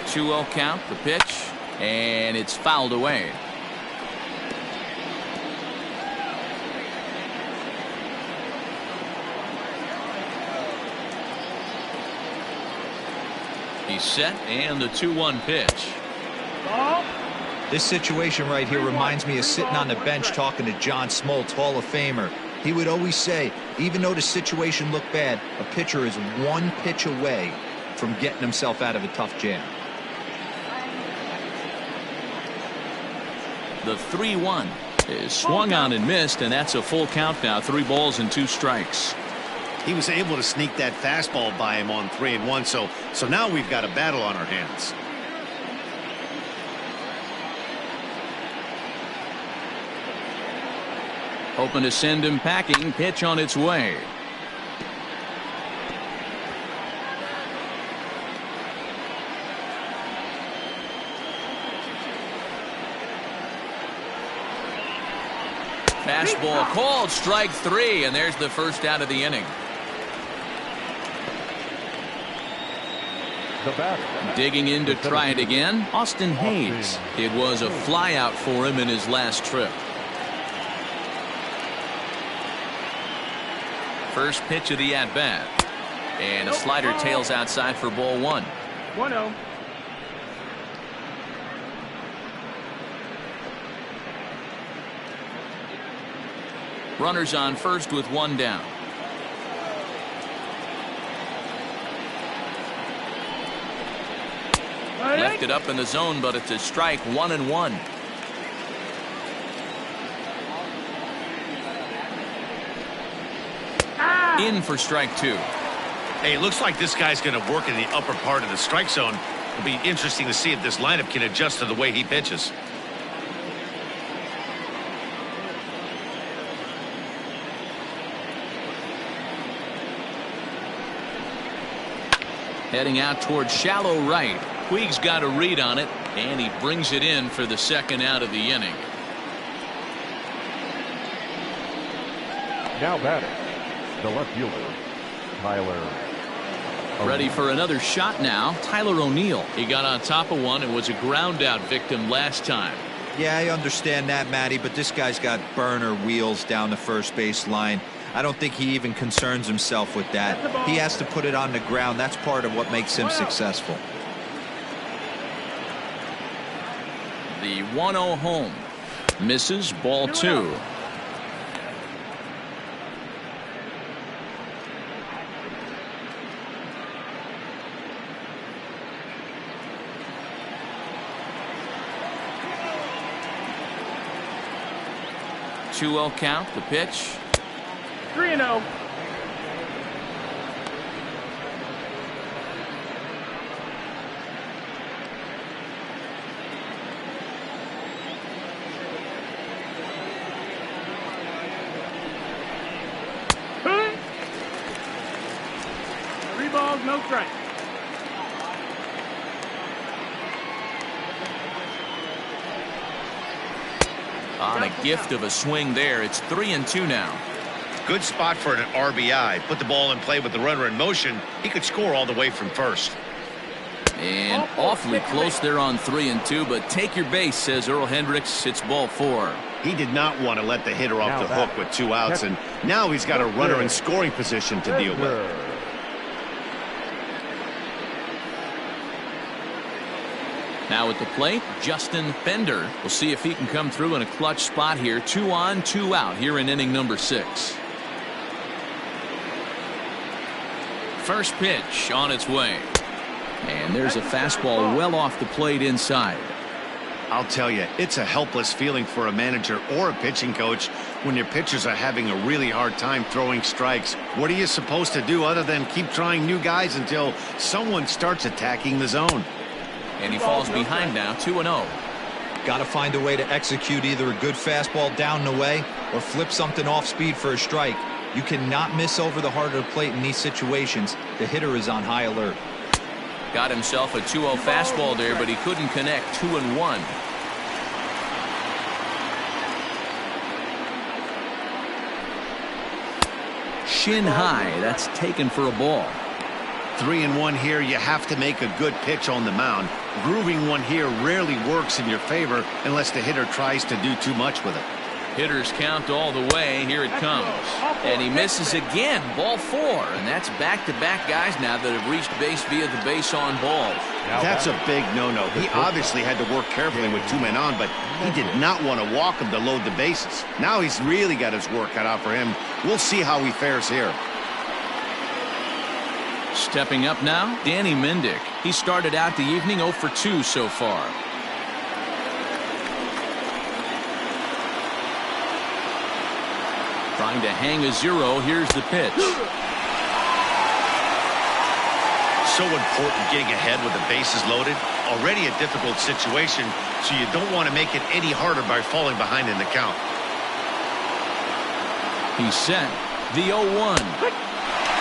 S2: 2-0 count, the pitch, and it's fouled away. He's set, and the 2-1 pitch.
S5: Ball.
S4: This situation right here reminds me of sitting on the bench talking to John Smoltz, Hall of Famer. He would always say, even though the situation looked bad, a pitcher is 1 pitch away from getting himself out of a tough jam.
S2: The 3-1 is swung on and missed, and that's a full count now. 3 balls and 2 strikes.
S1: He was able to sneak that fastball by him on 3-1, so now we've got a battle on our hands.
S2: Hoping to send him packing. Pitch on its way. Fastball called, strike 3, and there's the first out of the inning.
S3: The batter.
S2: Digging in to try it again, Austin Hayes. It was a flyout for him in his last trip. First pitch of the at-bat. And a slider tails outside for ball 1.
S5: 1-0.
S2: Runners on first with 1 down. Left it up in the zone, but it's a strike. 1-1. In for strike 2.
S1: Hey, it looks like this guy's going to work in the upper part of the strike zone. It'll be interesting to see if this lineup can adjust to the way he pitches.
S2: Heading out towards shallow right. Puig's got a read on it, and he brings it in for the second out of the inning.
S3: Now batting, the left fielder, Tyler.
S2: Ready for another shot now. Tyler O'Neill. He got on top of one and was a ground out victim last time.
S4: Yeah, I understand that, Matty, but this guy's got burner wheels down the first base line. I don't think he even concerns himself with that. He has to put it on the ground. That's part of what makes him successful.
S2: The 1-0 home. Misses, ball 2. Two-0 count, the pitch.
S5: 3-0. Three balls, no strikes.
S2: On a gift of a swing there. It's 3-2 now.
S1: Good spot for an RBI. Put the ball in play with the runner in motion. He could score all the way from first.
S2: And awfully close there on 3-2, but take your base, says Earl Hendricks. It's ball 4.
S1: He did not want to let the hitter off the hook with 2 outs, and now he's got a runner in scoring position to deal with.
S2: Now at the plate, Justin Fender. We'll see if he can come through in a clutch spot here. 2 on, 2 out here in inning number 6. First pitch on its way. And there's a fastball well off the plate inside.
S1: I'll tell you, it's a helpless feeling for a manager or a pitching coach when your pitchers are having a really hard time throwing strikes. What are you supposed to do other than keep trying new guys until someone starts attacking the zone?
S2: And he falls behind now, 2-0.
S4: Got to find a way to execute either a good fastball down the way or flip something off speed for a strike. You cannot miss over the heart of the plate in these situations. The hitter is on high alert.
S2: Got himself a 2-0 fastball there, but he couldn't connect. 2-1. Shin high. That's taken for a ball.
S1: 3-1 here. You have to make a good pitch on the mound. Grooving one here rarely works in your favor unless the hitter tries to do too much with it.
S2: Hitters count all the way. Here it comes. And he misses again. Ball 4. And that's back-to-back guys now that have reached base via the base on balls.
S1: That's a big no-no. He obviously had to work carefully with 2 men on, but he did not want to walk him to load the bases. Now he's really got his work cut out for him. We'll see how he fares here.
S2: Stepping up now, Danny Mendick. He started out the evening 0 for 2 so far. Trying to hang a 0. Here's the pitch.
S1: So important getting ahead with the bases loaded. Already a difficult situation, so you don't want to make it any harder by falling behind in the count.
S2: He's set. The 0-1.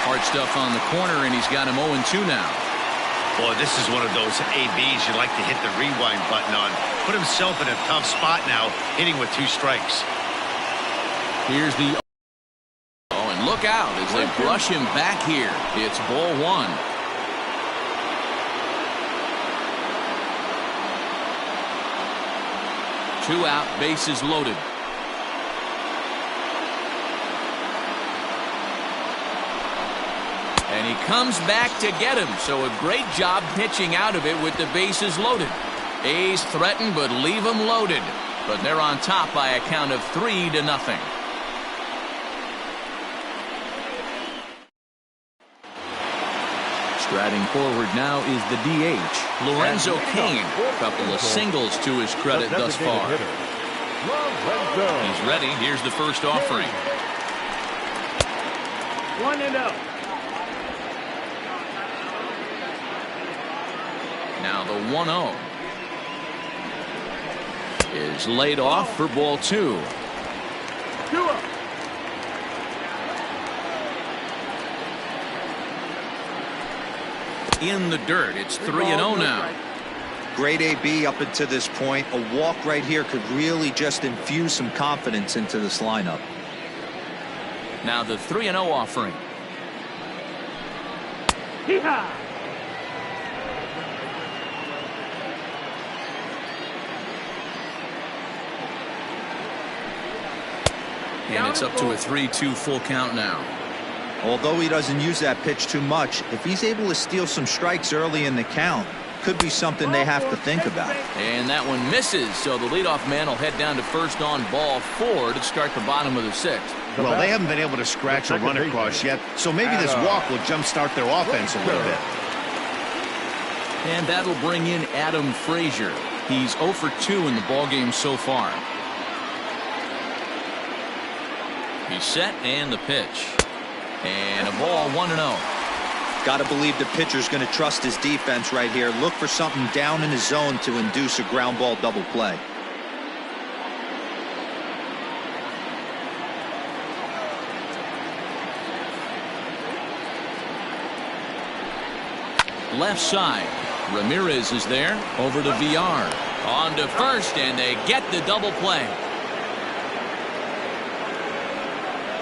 S2: Hard stuff on the corner, and he's got him 0-2 now.
S1: Boy, this is one of those ABs you like to hit the rewind button on. Put himself in a tough spot now, hitting with 2 strikes.
S2: Here's the... Oh, and look out as they brush him back here. It's ball 1. Two out, bases loaded. And he comes back to get him. So a great job pitching out of it with the bases loaded. A's threaten but leave them loaded. But they're on top by a count of 3-0. Striding forward now is the DH, Lorenzo Cain. A couple of singles to his credit thus far. He's ready. Here's the first offering.
S5: 1-0.
S2: Now the 1-0 is laid off for ball 2.
S5: 2-0.
S2: In the dirt. It's 3-0 now.
S4: Great AB up until this point. A walk right here could really just infuse some confidence into this lineup.
S2: Now the 3-0 offering.
S5: Hee-haw!
S2: And it's up to a 3-2 full count now.
S4: Although he doesn't use that pitch too much, if he's able to steal some strikes early in the count, could be something they have to think about.
S2: And that one misses, so the leadoff man will head down to first on ball 4 to start the bottom of the 6th.
S1: Well, they haven't been able to scratch a run across yet, so maybe this walk will jumpstart their offense a little bit.
S2: And that'll bring in Adam Frazier. He's 0 for 2 in the ballgame so far. He's set, and the pitch. And a ball 1-0.
S4: Got to believe the pitcher's going to trust his defense right here. Look for something down in his zone to induce a ground ball double play.
S2: Left side. Ramirez is there. Over to VR. On to first, and they get the double play.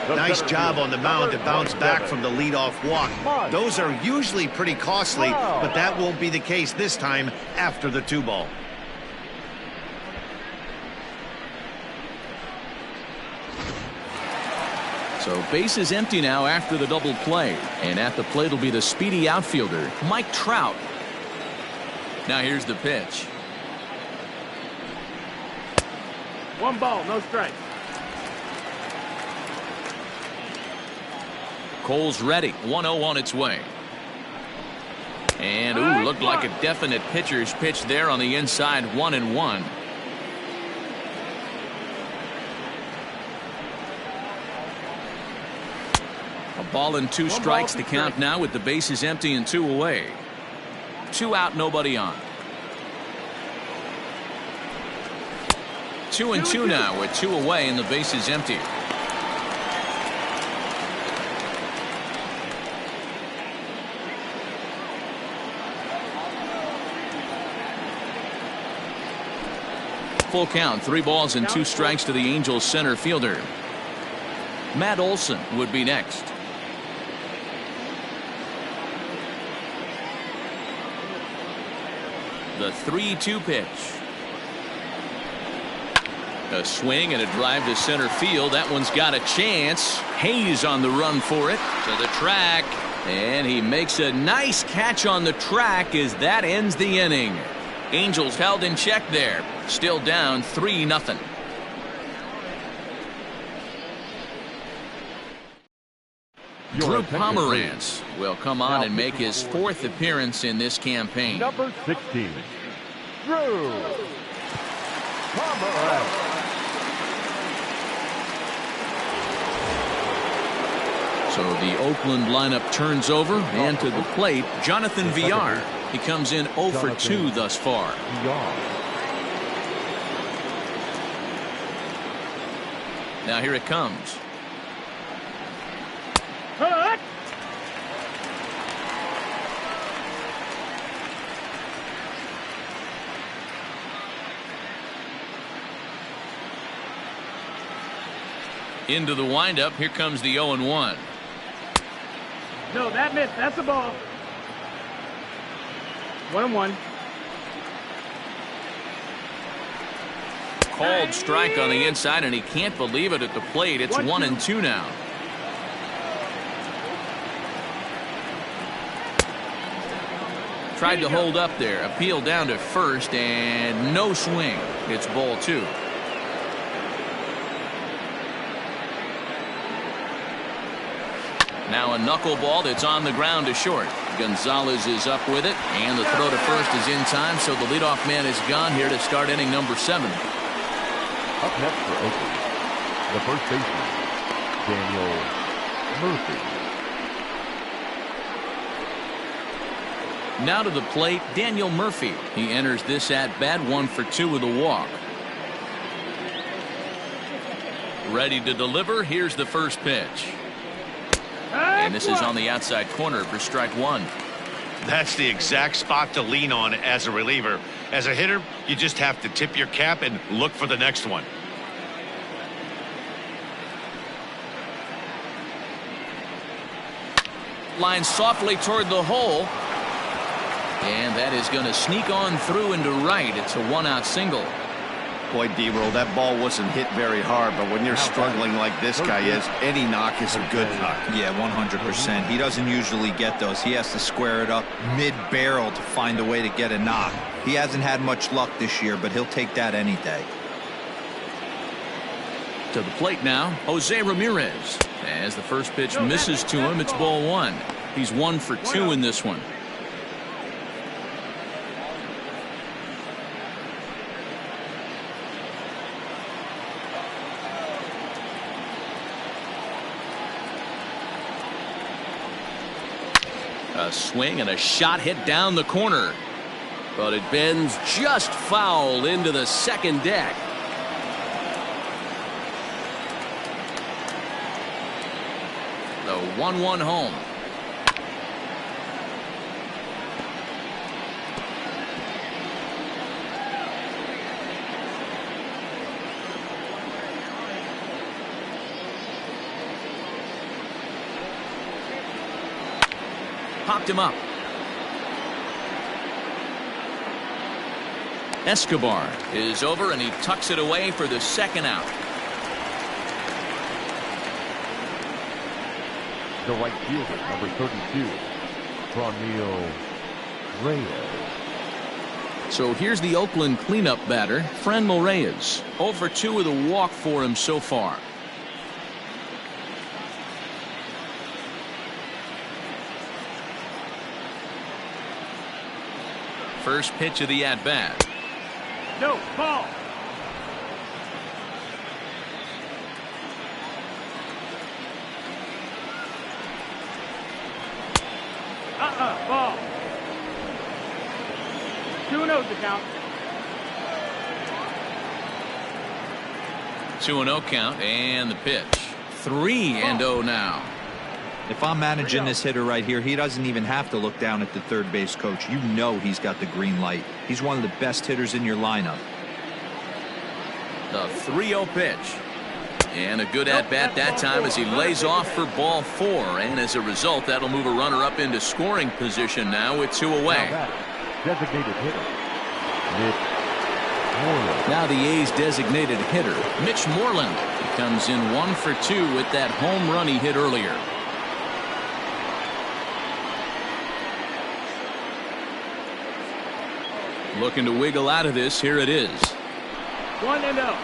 S1: Nice job on the mound to bounce back from the leadoff walk. Those are usually pretty costly, but that won't be the case this time after the 2-ball.
S2: So base is empty now after the double play. And at the plate will be the speedy outfielder, Mike Trout. Now here's the pitch.
S5: 1 ball, no strikes.
S2: Cole's ready. 1-0 on its way. And ooh, looked like a definite pitcher's pitch there on the inside. 1-1. A ball and 2 strikes to count now with the bases empty and 2 away. 2 out, nobody on. 2-2 now with 2 away and the bases empty. Full count, 3 balls and 2 strikes to the Angels center fielder. Matt Olson would be next. The 3-2 pitch. A swing and a drive to center field. That one's got a chance. Hayes on the run for it. To the track. And he makes a nice catch on the track as that ends the inning. Angels held in check there. Still down 3-0. Drew Pomeranz will come on and make his 4th appearance in this campaign.
S3: Number 16, Drew Pomeranz.
S2: So the Oakland lineup turns over, and to the plate, Jonathan Villar. He comes in 0 for 2 thus far. Now here it comes.
S5: Cut!
S2: Into the windup. Here comes the 0-1.
S5: No, that missed. That's a ball. 1-1.
S2: Called strike on the inside, and he can't believe it at the plate. It's 1-2 now. Tried to hold up there. Appeal down to first, and no swing. It's ball 2. Now a knuckleball that's on the ground to short. Gonzalez is up with it, and the throw to first is in time, so the leadoff man is gone here to start inning number 7.
S3: Up next for Oakland, the first baseman, Daniel Murphy.
S2: Now to the plate, Daniel Murphy. He enters this at-bat 1 for 2 with a walk. Ready to deliver. Here's the first pitch. And this is on the outside corner for strike 1.
S1: That's the exact spot to lean on as a reliever. As a hitter, you just have to tip your cap and look for the next one.
S2: Line softly toward the hole. And that is going to sneak on through into right. It's a one-out single.
S1: Boy, D-roll, that ball wasn't hit very hard, but when you're struggling like this guy is, any knock is a good knock.
S4: Yeah, 100%. He doesn't usually get those. He has to square it up mid-barrel to find a way to get a knock. He hasn't had much luck this year, but he'll take that any day.
S2: To the plate now, Jose Ramirez. As the first pitch misses to him, it's ball one. He's 1 for 2 in this one. A swing and a shot hit down the corner. But it bends just foul into the second deck. The 1-1 home. Popped him up. Escobar is over and he tucks it away for the second out.
S3: The right fielder, number 32, Franmil Reyes.
S2: So here's the Oakland cleanup batter, Franmil Reyes. 0 for 2 with a walk for him so far. First pitch of the at-bat.
S5: No, ball. Ball. 2-0 the count.
S2: 2-0 count and the pitch. 3-0 now.
S4: If I'm managing this hitter right here, he doesn't even have to look down at the third base coach. You know he's got the green light. He's one of the best hitters in your lineup.
S2: The 3-0 pitch. And a good at-bat that time as he lays off for ball 4. And as a result, that'll move a runner up into scoring position now with 2 away.
S3: Designated hitter, Mitch Moreland.
S2: Now the A's designated hitter, Mitch Moreland. He comes in 1 for 2 with that home run he hit earlier. Looking to wiggle out of this. Here it is.
S5: 1-0.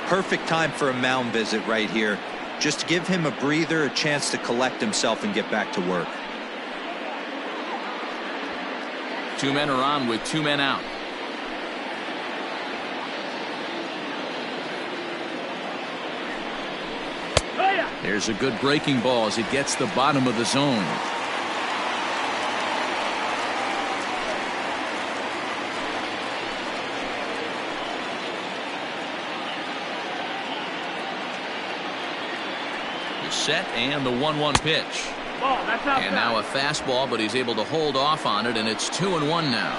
S4: Perfect time for a mound visit right here. Just give him a breather, a chance to collect himself and get back to work.
S2: 2 men are on with 2 men out.
S5: Oh, yeah.
S2: There's a good breaking ball as it gets the bottom of the zone. Set and the 1-1 pitch.
S5: Ball, that's outside.
S2: And now a fastball, but he's able to hold off on it, and it's 2-1 now.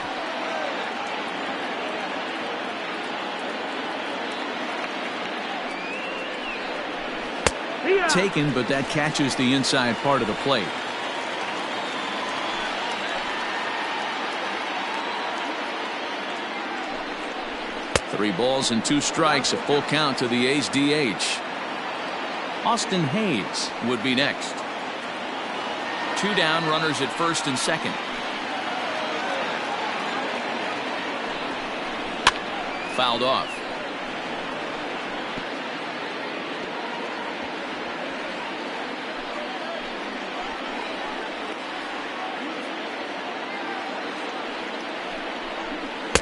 S5: Yeah.
S2: Taken, but that catches the inside part of the plate. Three balls and 2 strikes, a full count to the A's DH. Austin Hayes would be next. 2 down, runners at first and second. Fouled off.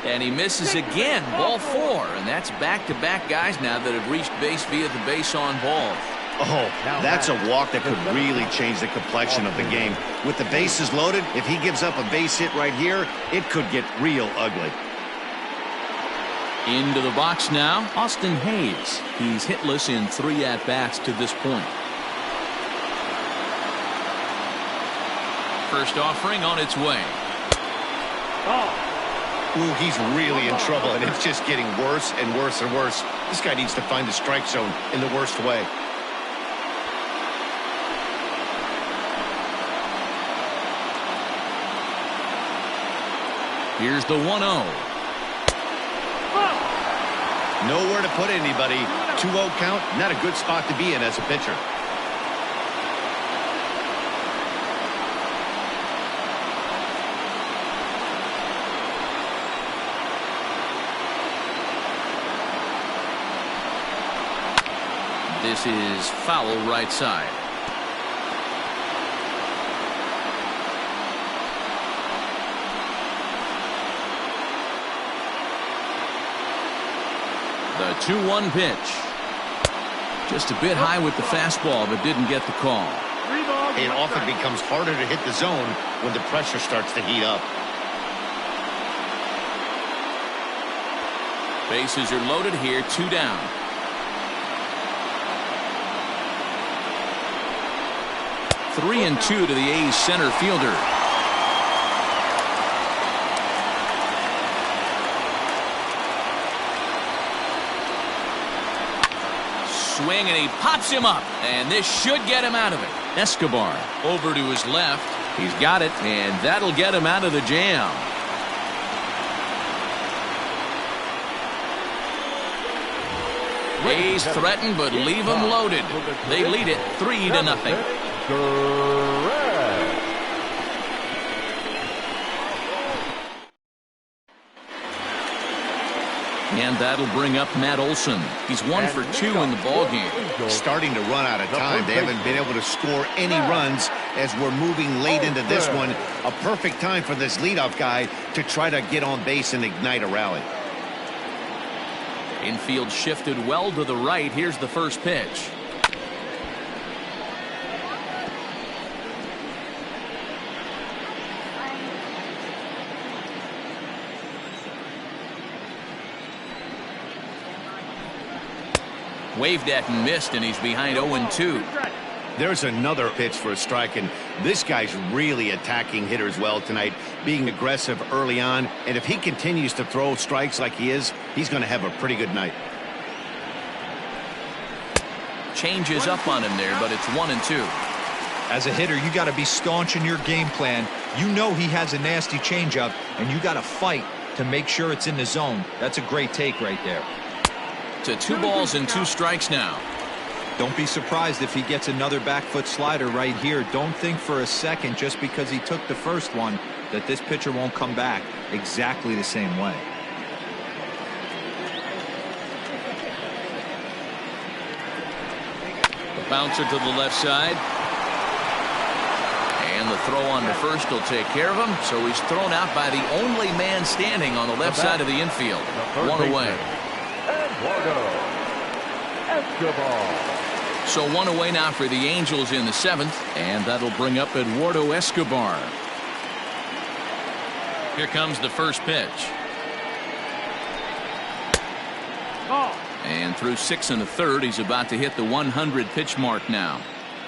S2: And he misses again, ball 4, and that's back-to-back guys now that have reached base via the base on ball.
S1: Oh, that's a walk that could really change the complexion of the game. With the bases loaded, if he gives up a base hit right here, it could get real ugly.
S2: Into the box now, Austin Hayes. He's hitless in 3 at-bats to this point. First offering on its way.
S5: Ball.
S1: Ooh, he's really in trouble, and it's just getting worse and worse and worse. This guy needs to find the strike zone in the worst way.
S2: Here's the 1-0.
S1: Nowhere to put anybody. 2-0 count, not a good spot to be in as a pitcher.
S2: This is foul right side. The 2-1 pitch. Just a bit high with the fastball, but didn't get the call.
S1: It often becomes harder to hit the zone when the pressure starts to heat up.
S2: Bases are loaded here, 2 down. Three and 2 to the A's center fielder. Swing, and he pops him up, and this should get him out of it. Escobar over to his left. He's got it, and that'll get him out of the jam. A's threaten, but leave them loaded. They lead it 3-0. And that'll bring up Matt Olson. He's 1 for 2 in the ballgame.
S1: Starting to run out of time. They haven't been able to score any runs as we're moving late into this one. A perfect time for this leadoff guy to try to get on base and ignite a rally.
S2: Infield shifted well to the right. Here's the first pitch. Waved at and missed, and he's behind 0-2.
S1: There's another pitch for a strike, and this guy's really attacking hitters well tonight, being aggressive early on, and if he continues to throw strikes like he is, he's going to have a pretty good night.
S2: Changes up on him there, but it's 1-2.
S4: As a hitter, you got to be staunch in your game plan. You know he has a nasty changeup, and you got to fight to make sure it's in the zone. That's a great take right there.
S2: To 2 balls and 2 strikes now.
S4: Don't be surprised if he gets another back foot slider right here. Don't think for a second, just because he took the first one, that this pitcher won't come back exactly the same way.
S2: The bouncer to the left side. And the throw on to first will take care of him. So he's thrown out by the only man standing on the left side of the infield. 1 away. So 1 away now for the Angels in the 7th, and that'll bring up Eduardo Escobar. Here comes the first pitch. And through 6 1/3, he's about to hit the 100 pitch mark now.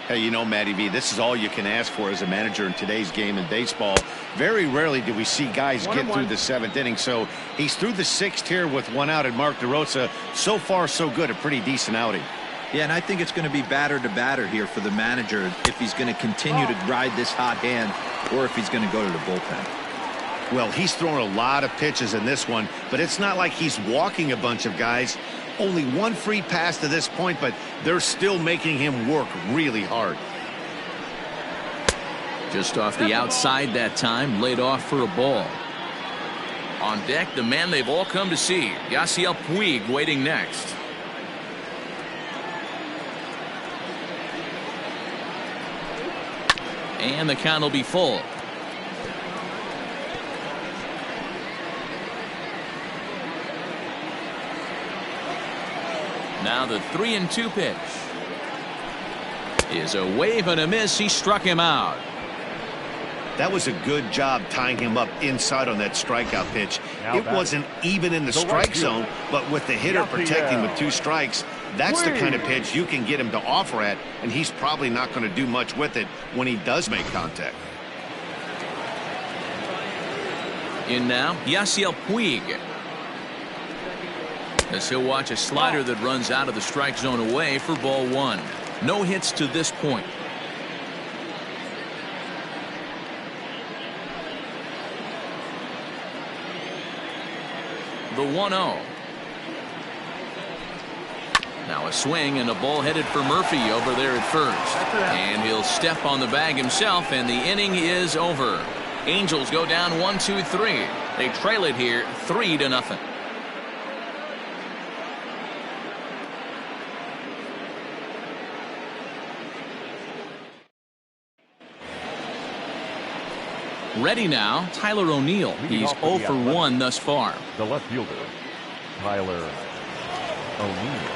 S1: Hey, you know, Matty V, this is all you can ask for as a manager in today's game in baseball. Very rarely do we see guys get through the 7th inning. So he's through the 6th here with 1 out, and Mark DeRosa, so far so good, a pretty decent outing.
S4: Yeah, and I think it's going to be batter to batter here for the manager if he's going to continue to ride this hot hand or if he's going to go to the bullpen.
S1: Well, he's thrown a lot of pitches in this one, but it's not like he's walking a bunch of guys. Only 1 free pass to this point, but they're still making him work really hard.
S2: Just off the outside that time, laid off for a ball. On deck, the man they've all come to see, Yasiel Puig, waiting next. And the count will be full. Now the 3-2 pitch is a wave and a miss. He struck him out.
S1: That was a good job tying him up inside on that strikeout pitch. It wasn't even in the strike zone, but with the hitter protecting with 2 strikes, that's the kind of pitch you can get him to offer at, and he's probably not going to do much with it when he does make contact.
S2: In now, Yasiel Puig. As he'll watch a slider that runs out of the strike zone away for ball 1. No hits to this point. the 1-0. Now a swing and a ball headed for Murphy over there at first. And he'll step on the bag himself, and the inning is over. Angels go down 1-2-3. They trail it here 3-0. Ready now, Tyler O'Neill. He's 0 for 1 thus far.
S3: The left fielder, Tyler O'Neill.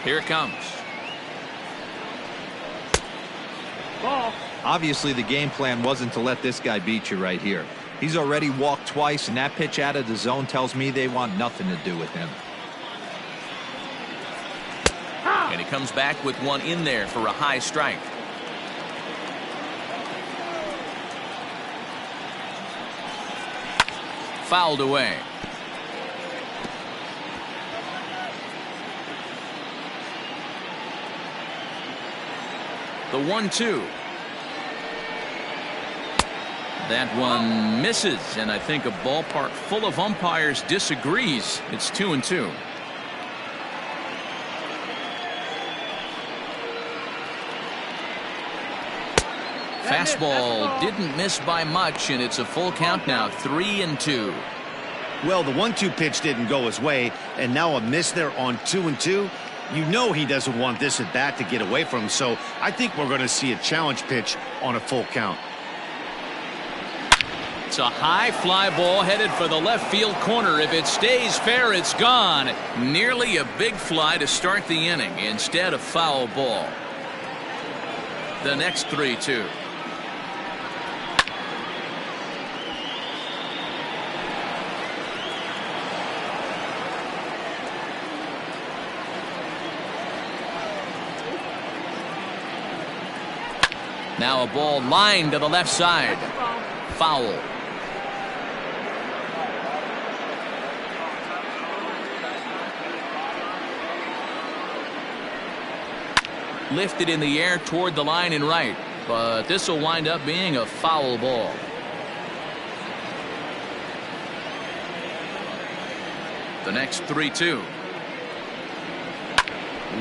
S2: Here it comes.
S5: Ball.
S4: Obviously, the game plan wasn't to let this guy beat you right here. He's already walked twice, and that pitch out of the zone tells me they want nothing to do with him.
S2: And he comes back with one in there for a high strike. Fouled away. The 1-2. That one misses, and I think a ballpark full of umpires disagrees. It's 2-2. Fastball didn't miss by much, and it's a full count now, 3-2.
S1: Well, the 1-2 pitch didn't go his way, and now a miss there on 2-2. You know he doesn't want this at bat to get away from him, so I think we're going to see a challenge pitch on a full count.
S2: It's a high fly ball headed for the left field corner. If it stays fair, it's gone. Nearly a big fly to start the inning. Instead, a foul ball. The next 3-2. Now a ball lined to the left side. Foul. Lifted in the air toward the line and right, but this will wind up being a foul ball. The next 3-2.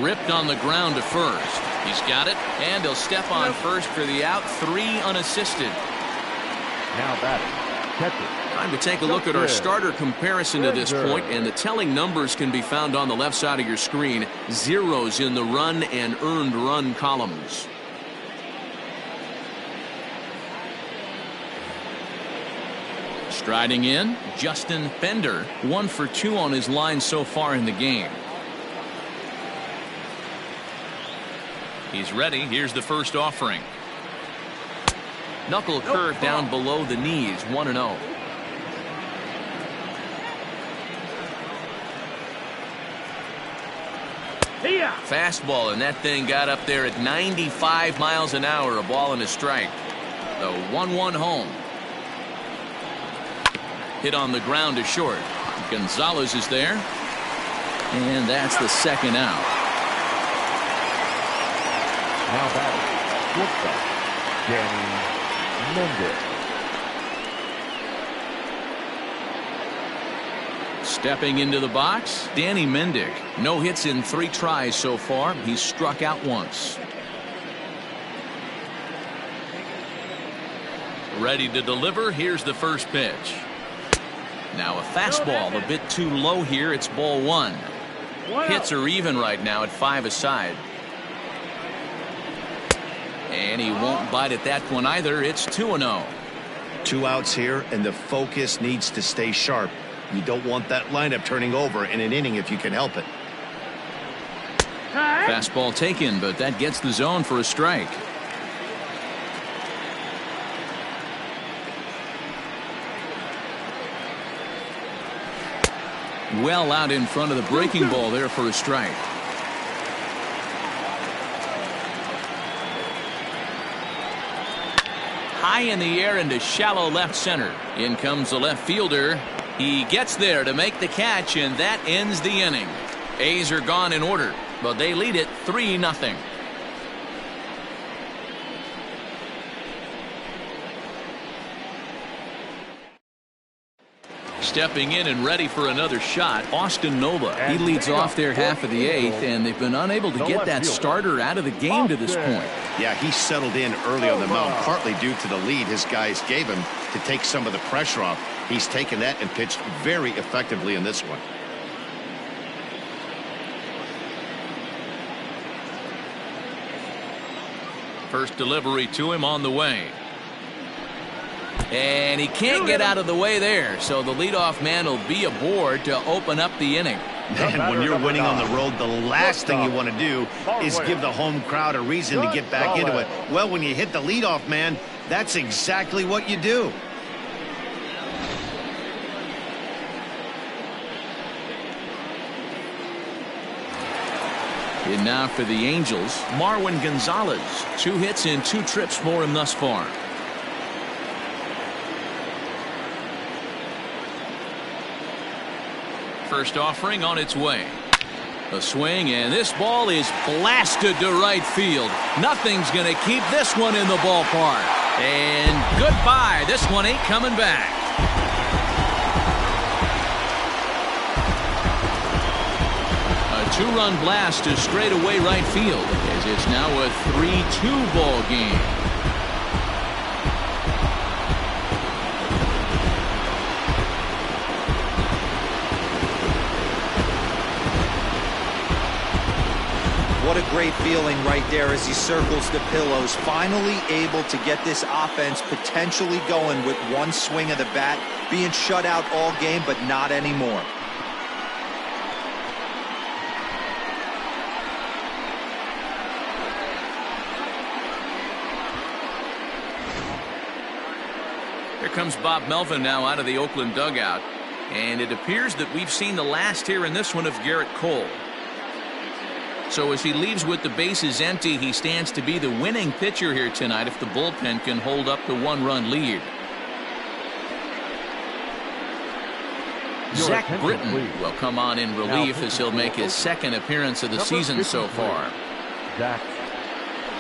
S2: Ripped on the ground to first. He's got it, and he'll step on first for the out. 3 unassisted.
S3: Now batting, catcher.
S2: Time to take a look at our starter comparison to this point, and the telling numbers can be found on the left side of your screen. Zeros in the run and earned run columns. Striding in, Justin Fender, 1 for 2 on his line so far in the game. He's ready. Here's the first offering. Knuckle curve down below the knees, 1-0. Fastball, and that thing got up there at 95 miles an hour, a ball and a strike. The 1-1 home. Hit on the ground to short. Gonzalez is there, and that's the second out.
S3: Now batting, shortstop, Danny Mendick.
S2: Stepping into the box, Danny Mendick. No hits in 3 tries so far. He's struck out once. Ready to deliver. Here's the first pitch. Now a fastball a bit too low here. It's ball 1. Hits are even right now at 5 aside. And he won't bite at that one either. It's 2-0.
S1: 2 outs here, and the focus needs to stay sharp. You don't want that lineup turning over in an inning if you can help it.
S2: Fastball taken, but that gets the zone for a strike. Well out in front of the breaking ball there for a strike. High in the air into shallow left center. In comes the left fielder. He gets there to make the catch, and that ends the inning. A's are gone in order, but they lead it 3-0. Stepping in and ready for another shot, Austin Nola. He leads off their half of the eighth, and they've been unable to get that starter out of the game to this point.
S1: Yeah, he settled in early on the mound, partly due to the lead his guys gave him to take some of the pressure off. He's taken that and pitched very effectively in this one.
S2: First delivery to him on the way. And he can't get out of the way there, so the leadoff man will be aboard to open up the inning.
S1: And when you're winning on the road, the last thing you want to do is give the home crowd a reason to get back into it. Well, when you hit the leadoff man, that's exactly what you do.
S2: And now for the Angels, Marwin Gonzalez. 2 hits and 2 trips for him thus far. First offering on its way. A swing, and this ball is blasted to right field. Nothing's going to keep this one in the ballpark. And goodbye. This one ain't coming back. A 2-run blast to straightaway right field, as it's now a 3-2 ball game.
S4: What a great feeling right there as he circles the pillows. Finally able to get this offense potentially going with one swing of the bat. Being shut out all game, but not anymore.
S2: Here comes Bob Melvin now out of the Oakland dugout. And it appears that we've seen the last here in this one of Garrett Cole. So as he leaves with the bases empty, he stands to be the winning pitcher here tonight if the bullpen can hold up the 1-run lead. Zach Britton will come on in relief as he'll make his second appearance of the season so far.
S3: Zach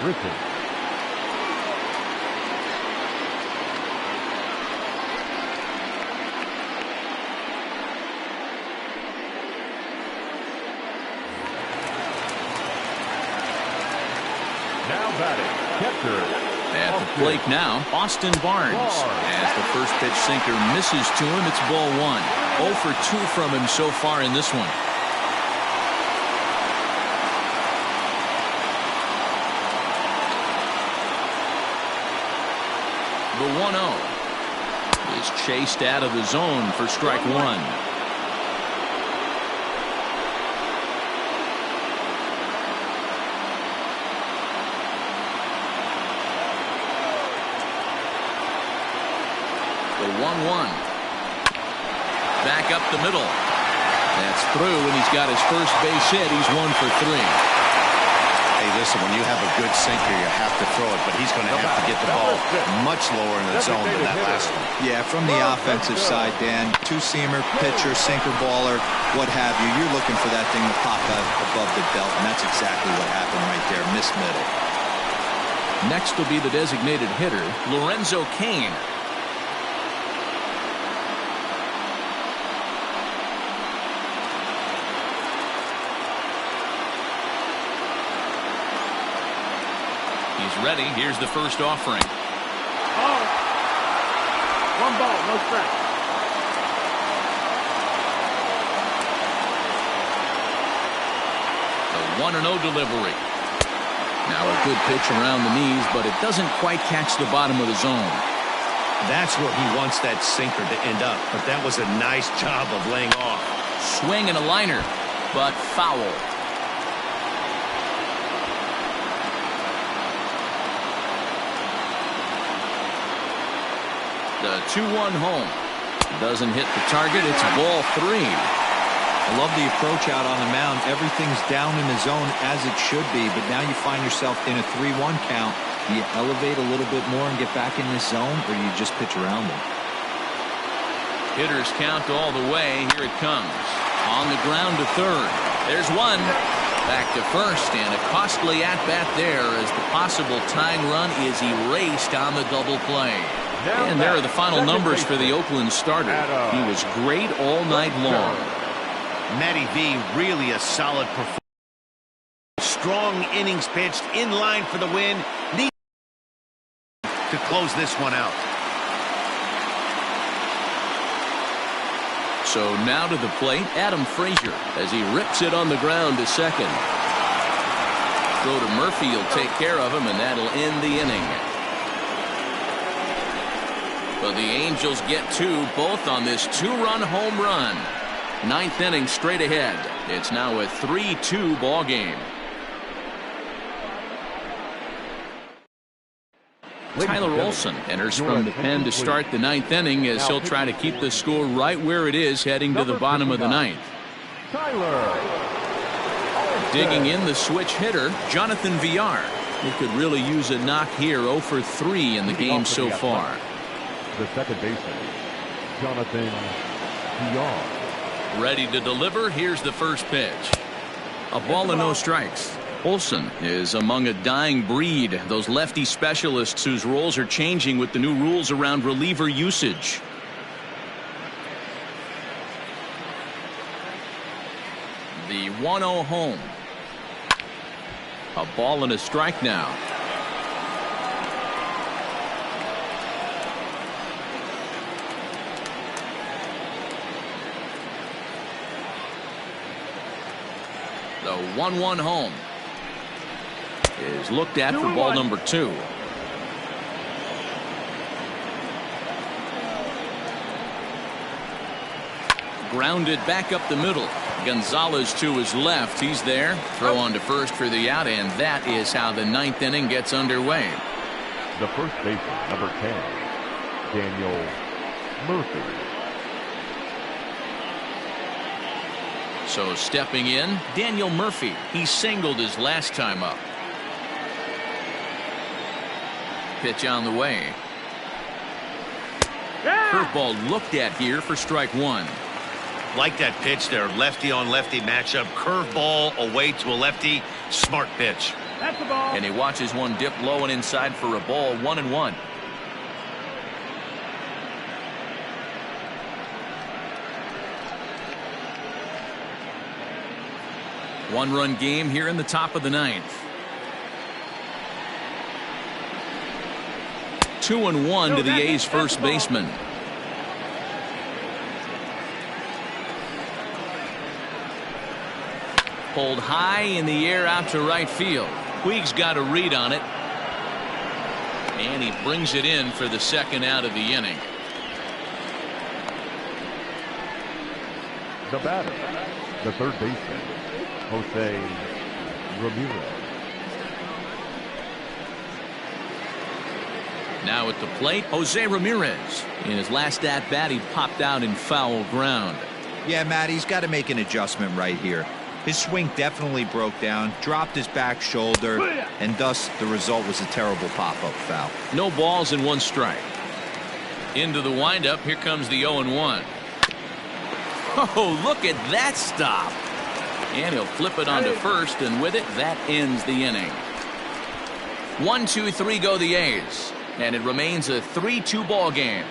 S3: Britton.
S2: At the plate now, Austin Barnes. As the first pitch sinker misses to him, it's ball 1. 0 for 2 from him so far in this one. The 1-0 is chased out of the zone for strike 1. The 1-1. Back up the middle. That's through, and he's got his first base hit. He's 1 for 3.
S1: Hey, listen, when you have a good sinker, you have to throw it, but he's going to have to get the ball much lower in the zone than that last one.
S4: Yeah, from the offensive side, Dan, 2-seamer, pitcher, sinker baller, what have you. You're looking for that thing to pop out above the belt, and that's exactly what happened right there. Miss middle.
S2: Next will be the designated hitter, Lorenzo Cain. He's ready. Here's the first offering.
S5: Ball. 1 ball, no strike.
S2: The 1-0 delivery. Now a good pitch around the knees, but it doesn't quite catch the bottom of the zone.
S1: That's where he wants that sinker to end up, but that was a nice job of laying off.
S2: Swing and a liner, but foul. The 2-1 home. Doesn't hit the target. It's ball 3.
S4: I love the approach out on the mound. Everything's down in the zone as it should be, but now you find yourself in a 3-1 count. Do you elevate a little bit more and get back in this zone, or you just pitch around them?
S2: Hitters count all the way. Here it comes. On the ground to third. There's one. Back to first, and a costly at-bat there as the possible tying run is erased on the double play. And there are the final numbers for the Oakland starter. He was great all night long.
S1: Matty V, really a solid performance. Strong innings pitched, in line for the win. Need to close this one out.
S2: So now to the plate, Adam Frazier, as he rips it on the ground to second. Throw to Murphy, he'll take care of him, and that'll end the inning. But the Angels get two, both on this two-run home run. Ninth inning straight ahead. It's now a 3-2 ball game. Tyler Olson enters from the pen to start the ninth inning as he'll try to keep the score right where it is heading to the bottom of the ninth. Digging in the switch hitter, Jonathan Villar. He could really use a knock here, 0 for 3 in the game so far.
S3: The second baseman, Jonathan Villar.
S2: Ready to deliver. Here's the first pitch. A ball and no strikes. Olson is among a dying breed, those lefty specialists whose roles are changing with the new rules around reliever usage. The 1-0 home. A ball and a strike now. The 1-1 home is looked at for ball number 2. Grounded back up the middle. Gonzalez to his left. He's there. Throw on to first for the out, and that is how the ninth inning gets underway.
S3: The first baseman, number 10, Daniel Murphy.
S2: So stepping in, Daniel Murphy. He singled his last time up. Pitch on the way. Curveball looked at here for strike 1.
S1: Like that pitch there, lefty on lefty matchup. Curveball away to a lefty. Smart pitch.
S5: That's the ball.
S2: And he watches one dip low and inside for a ball. 1-1. One-run game here in the top of the ninth. 2-1 to the A's first baseman. Pulled high in the air out to right field. Puig's got a read on it. And he brings it in for the second out of the inning.
S3: The batter, the third baseman, Jose Ramirez.
S2: Now at the plate, Jose Ramirez. In his last at-bat, he popped out in foul ground.
S4: Yeah, Matt, he's got to make an adjustment right here. His swing definitely broke down, dropped his back shoulder, and thus the result was a terrible pop-up foul.
S2: No balls and 1 strike. Into the windup, here comes the 0-1. Oh, look at that stop. And he'll flip it onto first, and with it, that ends the inning. 1, 2, 3 go the A's. And it remains a 3-2 ball game.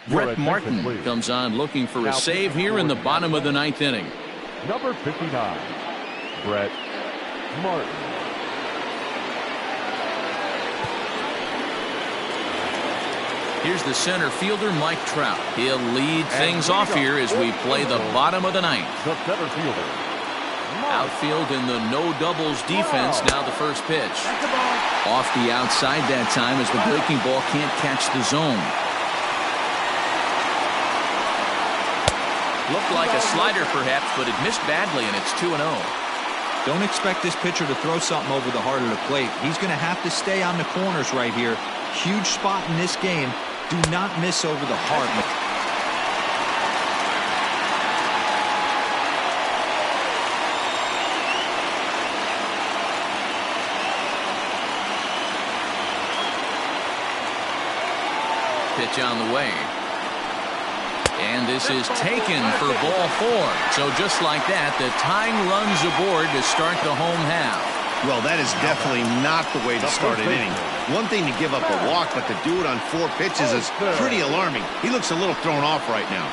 S2: Brett Martin comes on looking for a save here in the bottom of the ninth inning.
S3: Number 59, Brett Martin.
S2: Here's the center fielder, Mike Trout. He'll lead things off here as we play the bottom of the ninth.
S3: The center fielder.
S2: Outfield in the no doubles defense. Now the first pitch. Off the outside that time as the breaking ball can't catch the zone. Looked like a slider perhaps, but it missed badly, and it's 2-0.
S4: Don't expect this pitcher to throw something over the heart of the plate. He's going to have to stay on the corners right here. Huge spot in this game. Do not miss over the heart.
S2: Pitch on the way. And this is taken for ball 4. So just like that, the tying runs aboard to start the home half.
S1: Well, that is definitely not the way to start an inning. One thing to give up a walk, but to do it on 4 pitches is pretty alarming. He looks a little thrown off right now.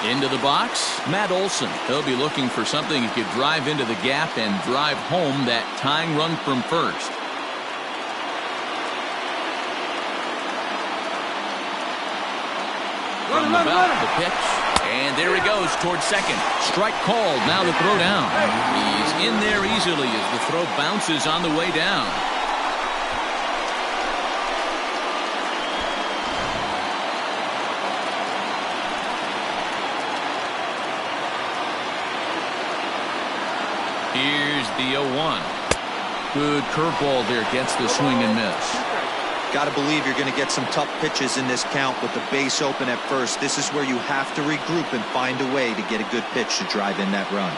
S2: Into the box, Matt Olson. He'll be looking for something he could drive into the gap and drive home that tying run from first. From the belt, the pitch, and there he goes towards second. Strike called, now the throw down. He's in there easily as the throw bounces on the way down. Here's the 0-1. Good curveball there, gets the swing and miss.
S4: Got to believe you're going to get some tough pitches in this count with the base open at first. This is where you have to regroup and find a way to get a good pitch to drive in that run.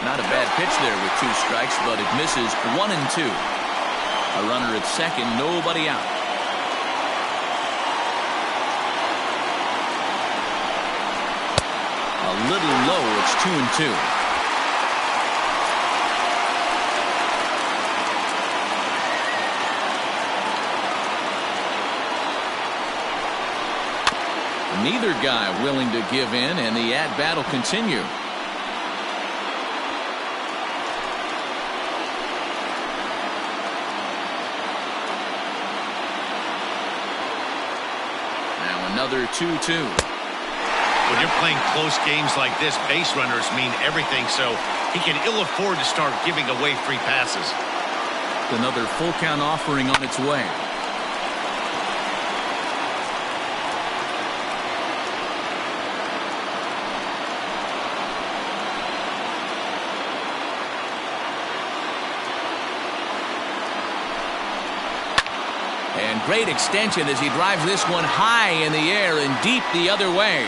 S2: Not a bad pitch there with 2 strikes, but it misses 1 and 2. A runner at second, nobody out. A little low, it's 2 and 2. Neither guy willing to give in, and the at-bat will continue. Now another 2-2.
S1: When you're playing close games like this, base runners mean everything, so he can ill afford to start giving away free passes.
S2: Another full count offering on its way. And great extension as he drives this one high in the air and deep the other way.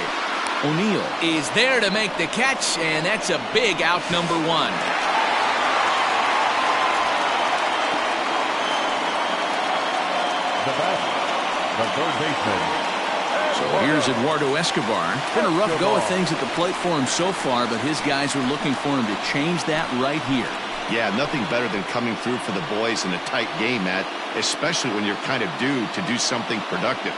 S2: O'Neill is there to make the catch, and that's a big out, number 1.
S3: The bat, the third baseman.
S2: So here's Eduardo Escobar. It's been a rough go of things at the plate for him so far, but his guys are looking for him to change that right here.
S1: Yeah, nothing better than coming through for the boys in a tight game, Matt, especially when you're kind of due to do something productive.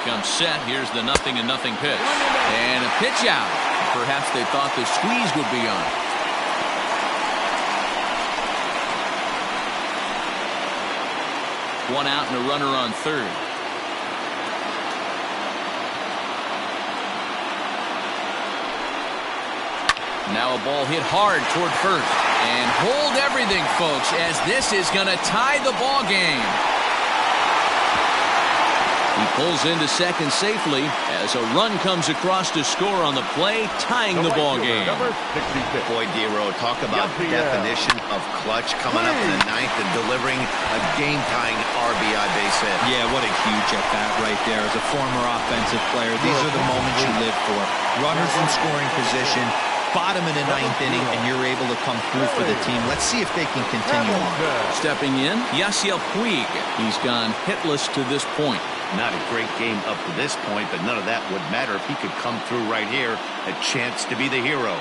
S2: Comes set. Here's the 0-0 pitch. And a pitch out. Perhaps they thought the squeeze would be on. One out and a runner on third. Now a ball hit hard toward first. And hold everything, folks, as this is going to tie the ball game. He pulls into second safely as a run comes across to score on the play, tying the ball game.
S1: Boy, Dero, talk about the definition of clutch coming up in the 9th and delivering a game-tying RBI base hit.
S4: Yeah, what a huge at-bat right there. As a former offensive player, these are the moments you live for. Runners in scoring position, bottom of the 9th inning, and you're able to come through for the team. Let's see if they can continue on.
S2: Stepping in, Yasiel Puig. He's gone hitless to this point.
S1: Not a great game up to this point, but none of that would matter if he could come through right here. A chance to be the hero.